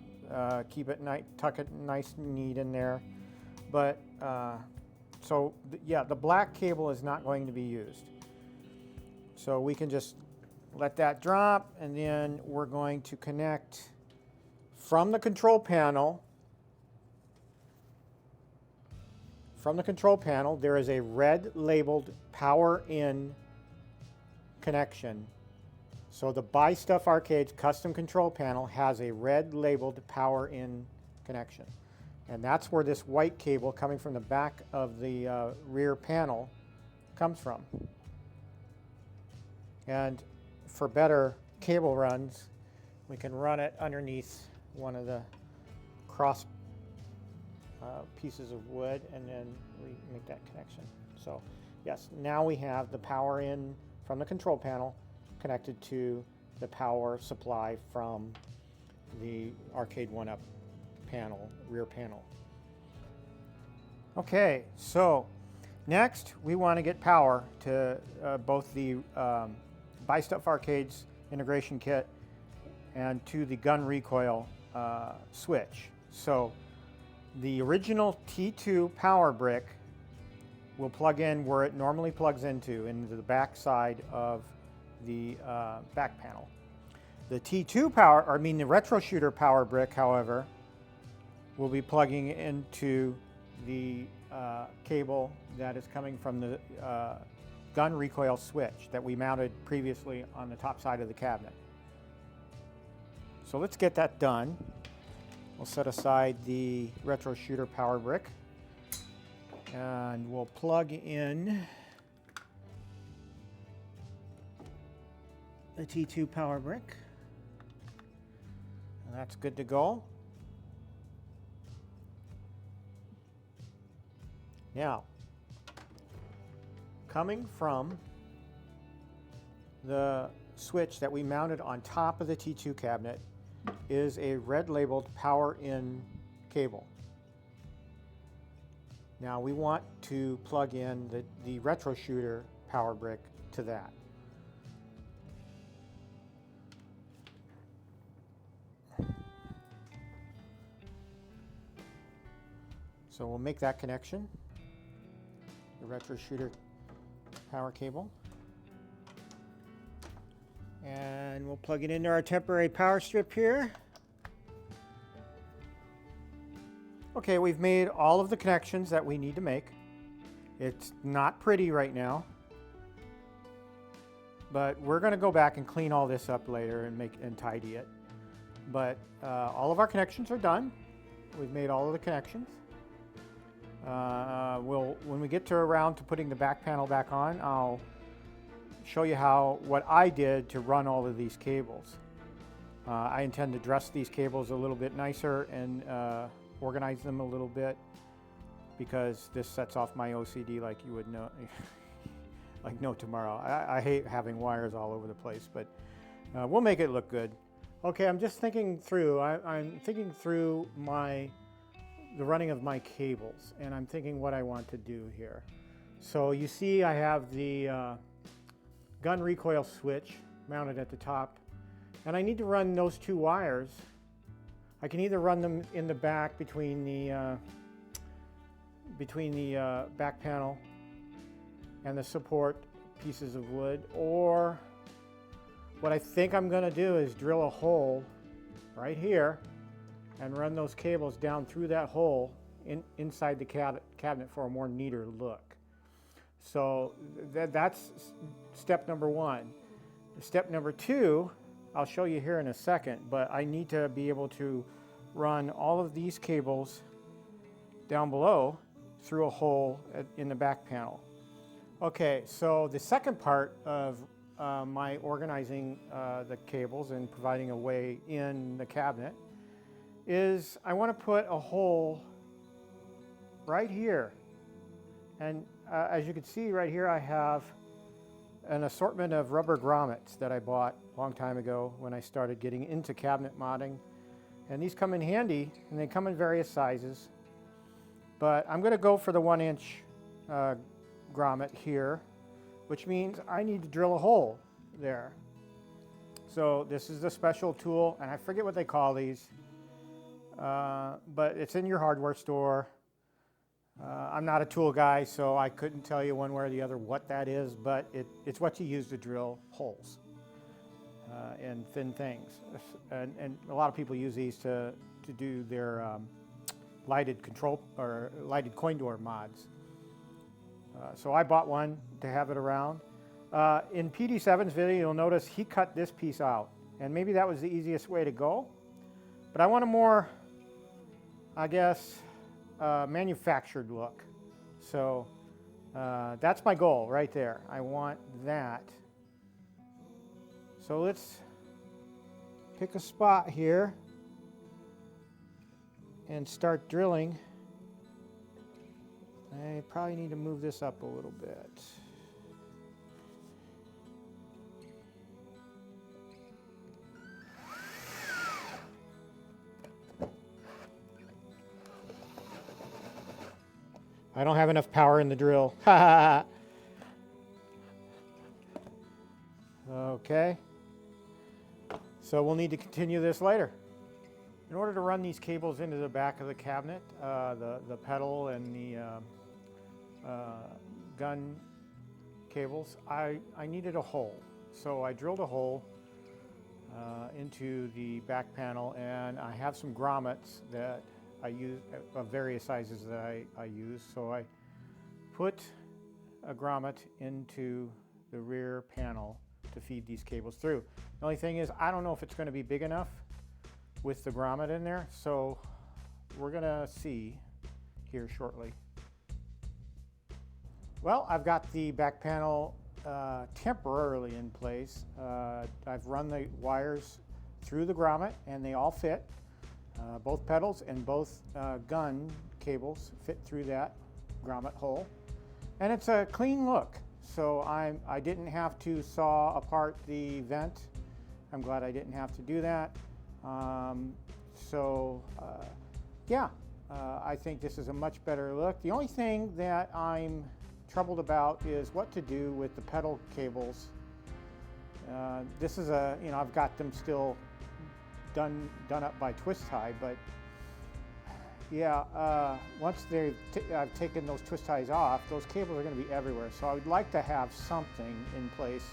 keep it tuck it nice and neat in there. But yeah, the black cable is not going to be used. So we can just let that drop, and then we're going to connect from the control panel. From the control panel, there is a red labeled power in connection. So the Buy Stuff Arcade's custom control panel has a red labeled power in connection. And that's where this white cable coming from the back of the rear panel comes from. And for better cable runs, we can run it underneath one of the cross pieces of wood, and then we make that connection. So yes, now we have the power in from the control panel connected to the power supply from the Arcade1Up panel, rear panel. Okay, so next we want to get power to both the Buy Stuff Arcade's integration kit and to the gun recoil switch. So the original T2 power brick will plug in where it normally plugs into the back side of the back panel. The T2 power, or I mean the retro shooter power brick, however, will be plugging into the cable that is coming from the gun recoil switch that we mounted previously on the top side of the cabinet. So let's get that done. We'll set aside the retro shooter power brick, and we'll plug in the T2 power brick. And that's good to go. Now, coming from the switch that we mounted on top of the T2 cabinet is a red labeled power in cable. Now we want to plug in the retro shooter power brick to that. So we'll make that connection, the retro shooter power cable. And we'll plug it into our temporary power strip here. Okay, we've made all of the connections that we need to make. It's not pretty right now, but we're going to go back and clean all this up later and tidy it. But all of our connections are done. We've made all of the connections. When we get to around to putting the back panel back on, I'll show you what I did to run all of these cables. I intend to dress these cables a little bit nicer and organize them a little bit, because this sets off my OCD like you would know, like no tomorrow. I hate having wires all over the place, but we'll make it look good. Okay, I'm just thinking through. I'm thinking through the running of my cables, and I'm thinking what I want to do here. So you see I have the gun recoil switch mounted at the top, and I need to run those two wires. I can either run them in the back between the back panel and the support pieces of wood, or what I think I'm going to do is drill a hole right here and run those cables down through that hole inside the cabinet for a more neater look. So that's step number one. Step number two, I'll show you here in a second, but I need to be able to run all of these cables down below through a hole in the back panel. Okay, so the second part of my organizing the cables and providing a way in the cabinet is I want to put a hole right here. And as you can see right here, I have an assortment of rubber grommets that I bought a long time ago when I started getting into cabinet modding. And these come in handy, and they come in various sizes. But I'm going to go for the 1-inch grommet here, which means I need to drill a hole there. So this is a special tool, and I forget what they call these, but it's in your hardware store. I'm not a tool guy, so I couldn't tell you one way or the other what that is, but it's what you use to drill holes in thin things. And a lot of people use these to do their lighted control or lighted coin door mods. So I bought one to have it around. In PD7's video, you'll notice he cut this piece out, and maybe that was the easiest way to go. But I want a more, I guess, manufactured look. So that's my goal right there. I want that. So let's pick a spot here and start drilling. I probably need to move this up a little bit. I don't have enough power in the drill. Okay. So we'll need to continue this later. In order to run these cables into the back of the cabinet, the pedal and the gun cables, I needed a hole. So I drilled a hole into the back panel, and I have some grommets that I use of various sizes that I use. So I put a grommet into the rear panel to feed these cables through. The only thing is, I don't know if it's going to be big enough with the grommet in there, so we're going to see here shortly. Well, I've got the back panel temporarily in place. I've run the wires through the grommet, and they all fit. Both pedals and both gun cables fit through that grommet hole. And it's a clean look. So I didn't have to saw apart the vent. I'm glad I didn't have to do that. Yeah, I think this is a much better look. The only thing that I'm troubled about is what to do with the pedal cables. This is a, I've got them still done up by twist tie, but yeah, once I've taken those twist ties off, those cables are going to be everywhere. So I would like to have something in place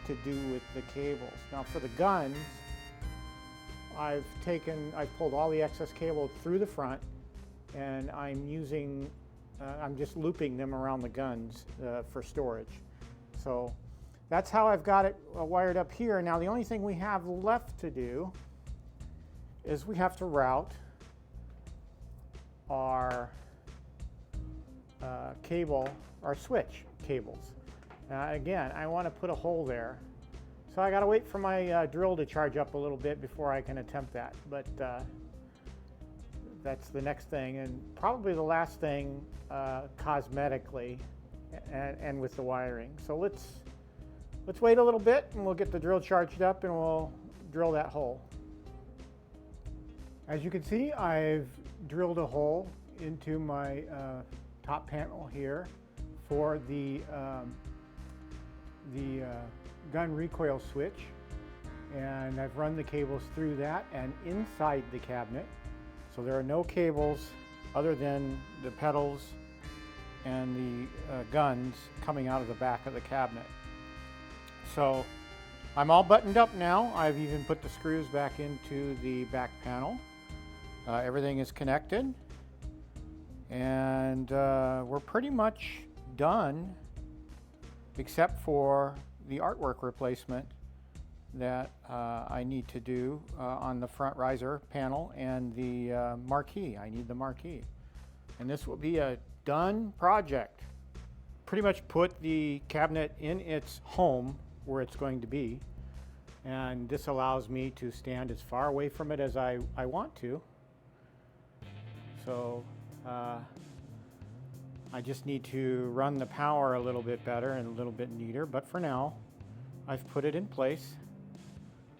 to do with the cables. Now for the guns, I've pulled all the excess cable through the front, and I'm just looping them around the guns for storage. So that's how I've got it wired up here. Now the only thing we have left to do is we have to route our our switch cables. Again, I want to put a hole there. So I got to wait for my drill to charge up a little bit before I can attempt that. But that's the next thing, and probably the last thing cosmetically and with the wiring. So let's wait a little bit, and we'll get the drill charged up, and we'll drill that hole. As you can see, I've drilled a hole into my top panel here for the gun recoil switch, and I've run the cables through that and inside the cabinet. So there are no cables other than the pedals and the guns coming out of the back of the cabinet. So I'm all buttoned up now. I've even put the screws back into the back panel. Everything is connected, and we're pretty much done except for the artwork replacement that I need to do on the front riser panel and the marquee. I need the marquee, and this will be a done project. Pretty much put the cabinet in its home where it's going to be, and this allows me to stand as far away from it as I want to. So I just need to run the power a little bit better and a little bit neater, but for now I've put it in place,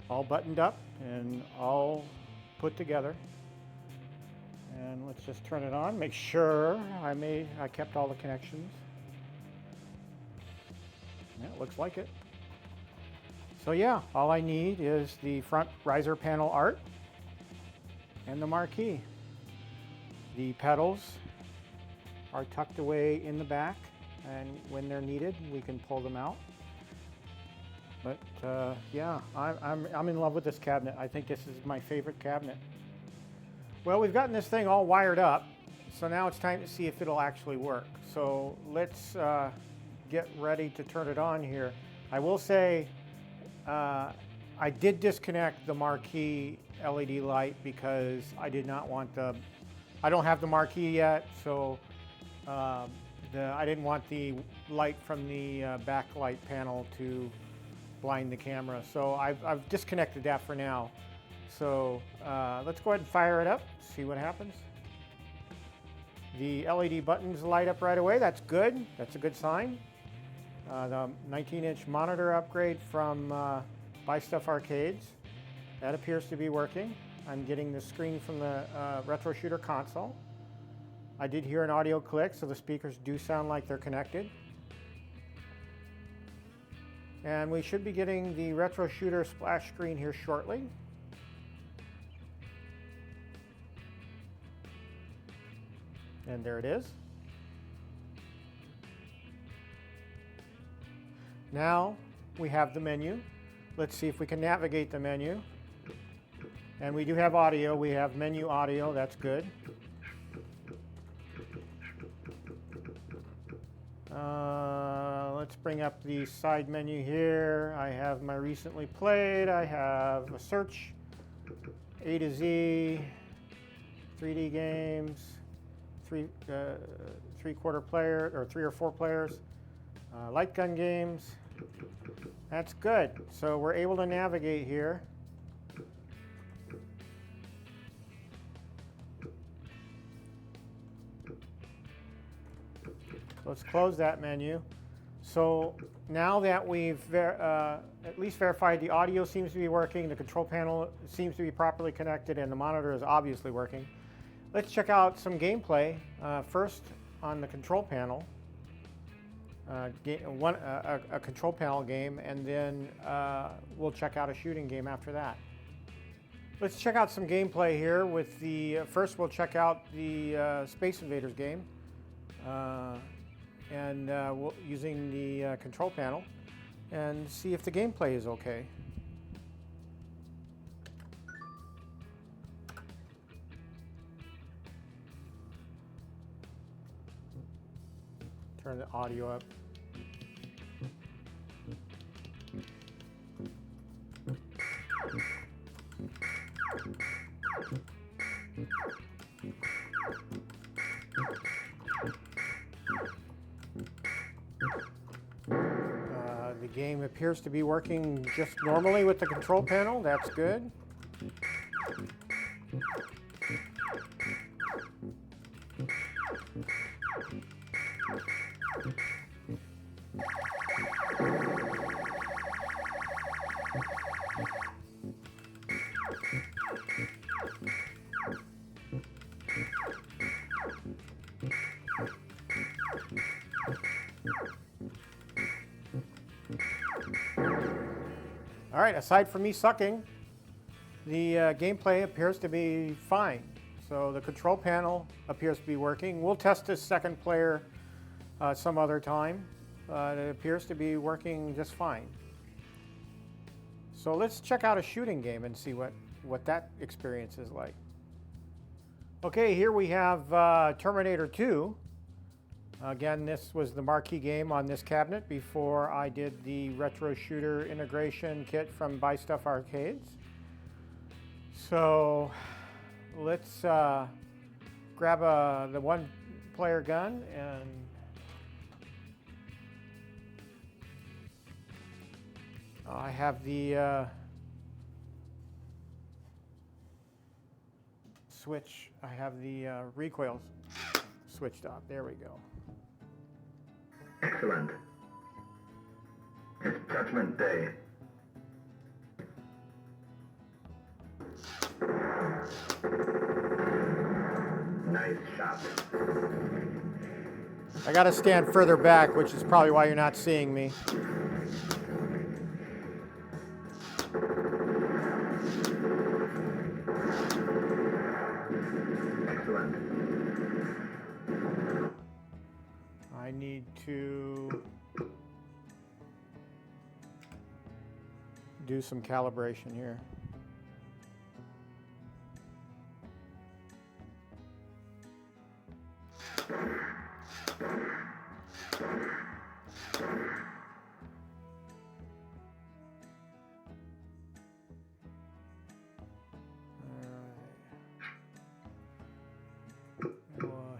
all buttoned up and all put together. And let's just turn it on, make sure I kept all the connections. Yeah, it looks like it. So yeah, all I need is the front riser panel art and the marquee. The pedals are tucked away in the back, and when they're needed, we can pull them out. But yeah, I'm in love with this cabinet. I think this is my favorite cabinet. Well, we've gotten this thing all wired up, so now it's time to see if it'll actually work. So let's get ready to turn it on here. I will say I did disconnect the marquee LED light because I did not want I don't have the marquee yet, so I didn't want the light from the backlight panel to blind the camera. So I've disconnected that for now. So let's go ahead and fire it up, see what happens. The LED buttons light up right away. That's good. That's a good sign. The 19-inch monitor upgrade from Buy Stuff Arcades. That appears to be working. I'm getting the screen from the Retro Shooter console. I did hear an audio click, so the speakers do sound like they're connected. And we should be getting the Retro Shooter splash screen here shortly. And there it is. Now we have the menu. Let's see if we can navigate the menu. And we do have audio. We have menu audio. That's good. Let's bring up the side menu here. I have my recently played. I have a search, A to Z, 3D games, three-quarter player or 3 or 4 players, Lightgun games. That's good. So we're able to navigate here. let's close that menu. So now that we've at least verified the audio seems to be working, the control panel seems to be properly connected, and the monitor is obviously working, let's check out some gameplay. First on the control panel, a control panel game, and then we'll check out a shooting game after that. Let's check out some gameplay here with the, first we'll check out the Space Invaders game. Using the control panel, and see if the gameplay is okay. Turn the audio up. The game appears to be working just normally with the control panel. That's good. All right, aside from me sucking, the gameplay appears to be fine. So the control panel appears to be working. We'll test this second player some other time, but it appears to be working just fine. So let's check out a shooting game and see what that experience is like. Okay, here we have Terminator 2. Again, this was the Marquee game on this cabinet before I did the retro shooter integration kit from Buy Stuff Arcades. So let's grab the one-player gun, and I have the switch. I have the recoil switched off. There we go. Excellent. It's Judgment Day. Nice shot. I gotta stand further back, which is probably why you're not seeing me. Excellent. I need to do some calibration here.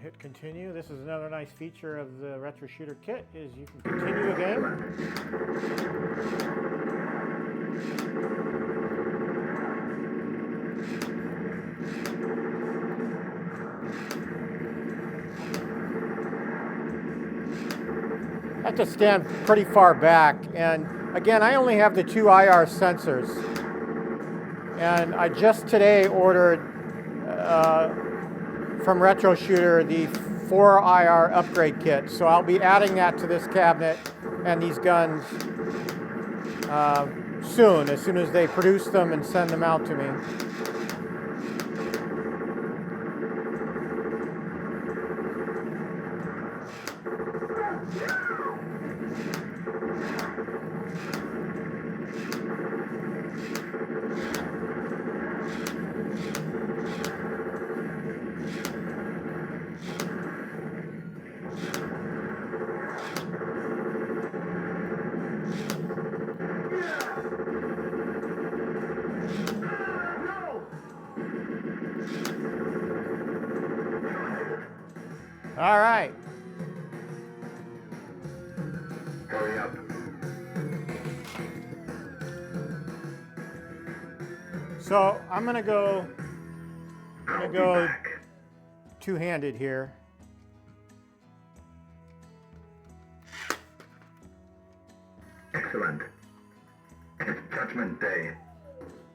Hit continue. This is another nice feature of the Retro Shooter kit, is you can continue a game. I have to stand pretty far back, and again, I only have the 2 IR sensors, and I just today ordered from Retro Shooter the 4 IR upgrade kit, so I'll be adding that to this cabinet and these guns soon, as soon as they produce them and send them out to me. All right. Hurry up. So I'm gonna go two-handed here. Excellent. It's Judgment Day.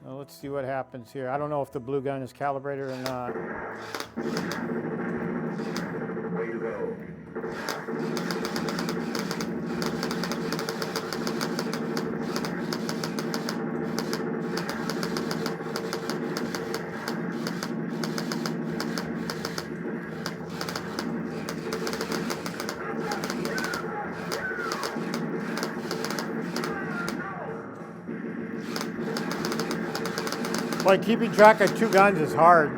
Well, let's see what happens here. I don't know if the blue gun is calibrated or not. Way to go. Like keeping track of two guns is hard.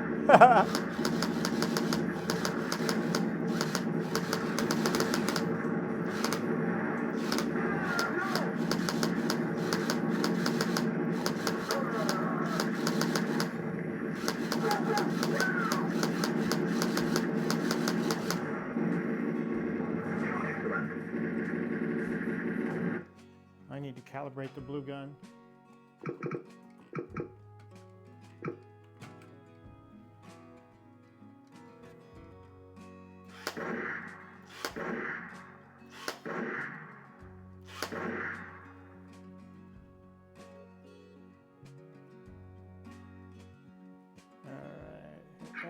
I need to calibrate the blue gun.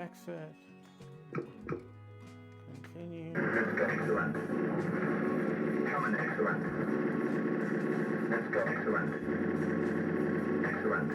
Exit. Continue. Let's go. Excellent. Coming. Excellent. Let's go. Excellent. Excellent.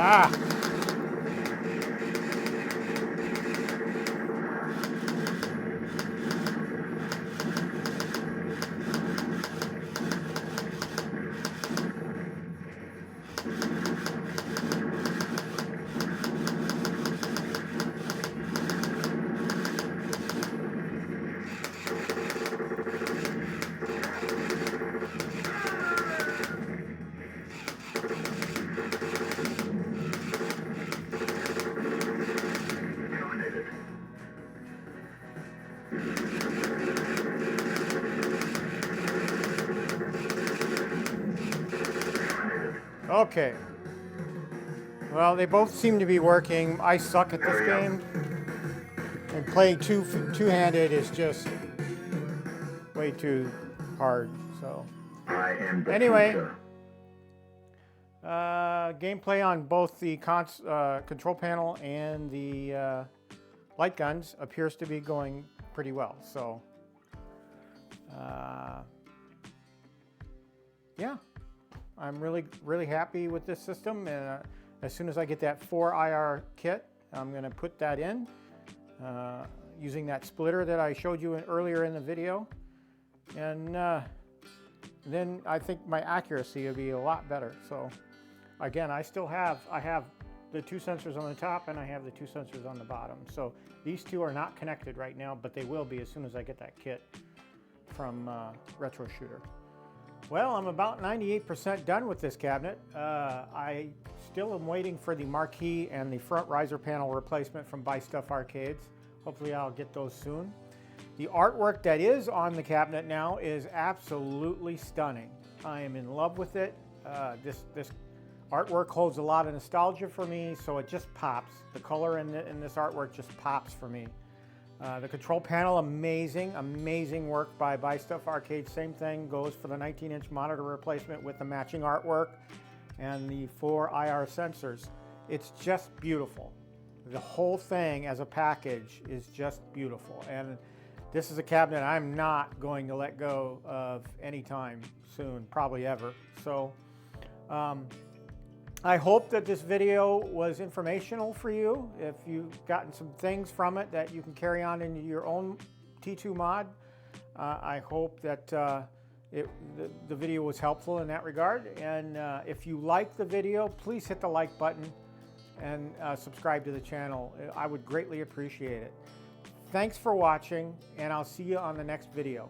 Ah! Okay. Well, they both seem to be working. I suck at this game. And playing two-handed is just way too hard, so. I am the Anyway. future. Gameplay on both the control panel and the light guns appears to be going pretty well, so. Yeah. I'm really happy with this system, and as soon as I get that 4 IR kit, I'm going to put that in using that splitter that I showed you earlier in the video, and then I think my accuracy will be a lot better. So again, I have the 2 sensors on the top and I have the 2 sensors on the bottom. So these 2 are not connected right now, but they will be as soon as I get that kit from Retro Shooter. Well, I'm about 98% done with this cabinet. I still am waiting for the Marquee and the front riser panel replacement from Buy Stuff Arcades. Hopefully I'll get those soon. The artwork that is on the cabinet now is absolutely stunning. I am in love with it. This artwork holds a lot of nostalgia for me, so it just pops. The color in this artwork just pops for me. The control panel, amazing work by Buy Stuff Arcade. Same thing goes for the 19-inch monitor replacement with the matching artwork and the 4 IR sensors. It's just beautiful. The whole thing as a package is just beautiful. And this is a cabinet I'm not going to let go of anytime soon, probably ever. So I hope that this video was informational for you. If you've gotten some things from it that you can carry on into your own T2 mod, I hope that the video was helpful in that regard. And if you like the video, please hit the like button and subscribe to the channel. I would greatly appreciate it. Thanks for watching, and I'll see you on the next video.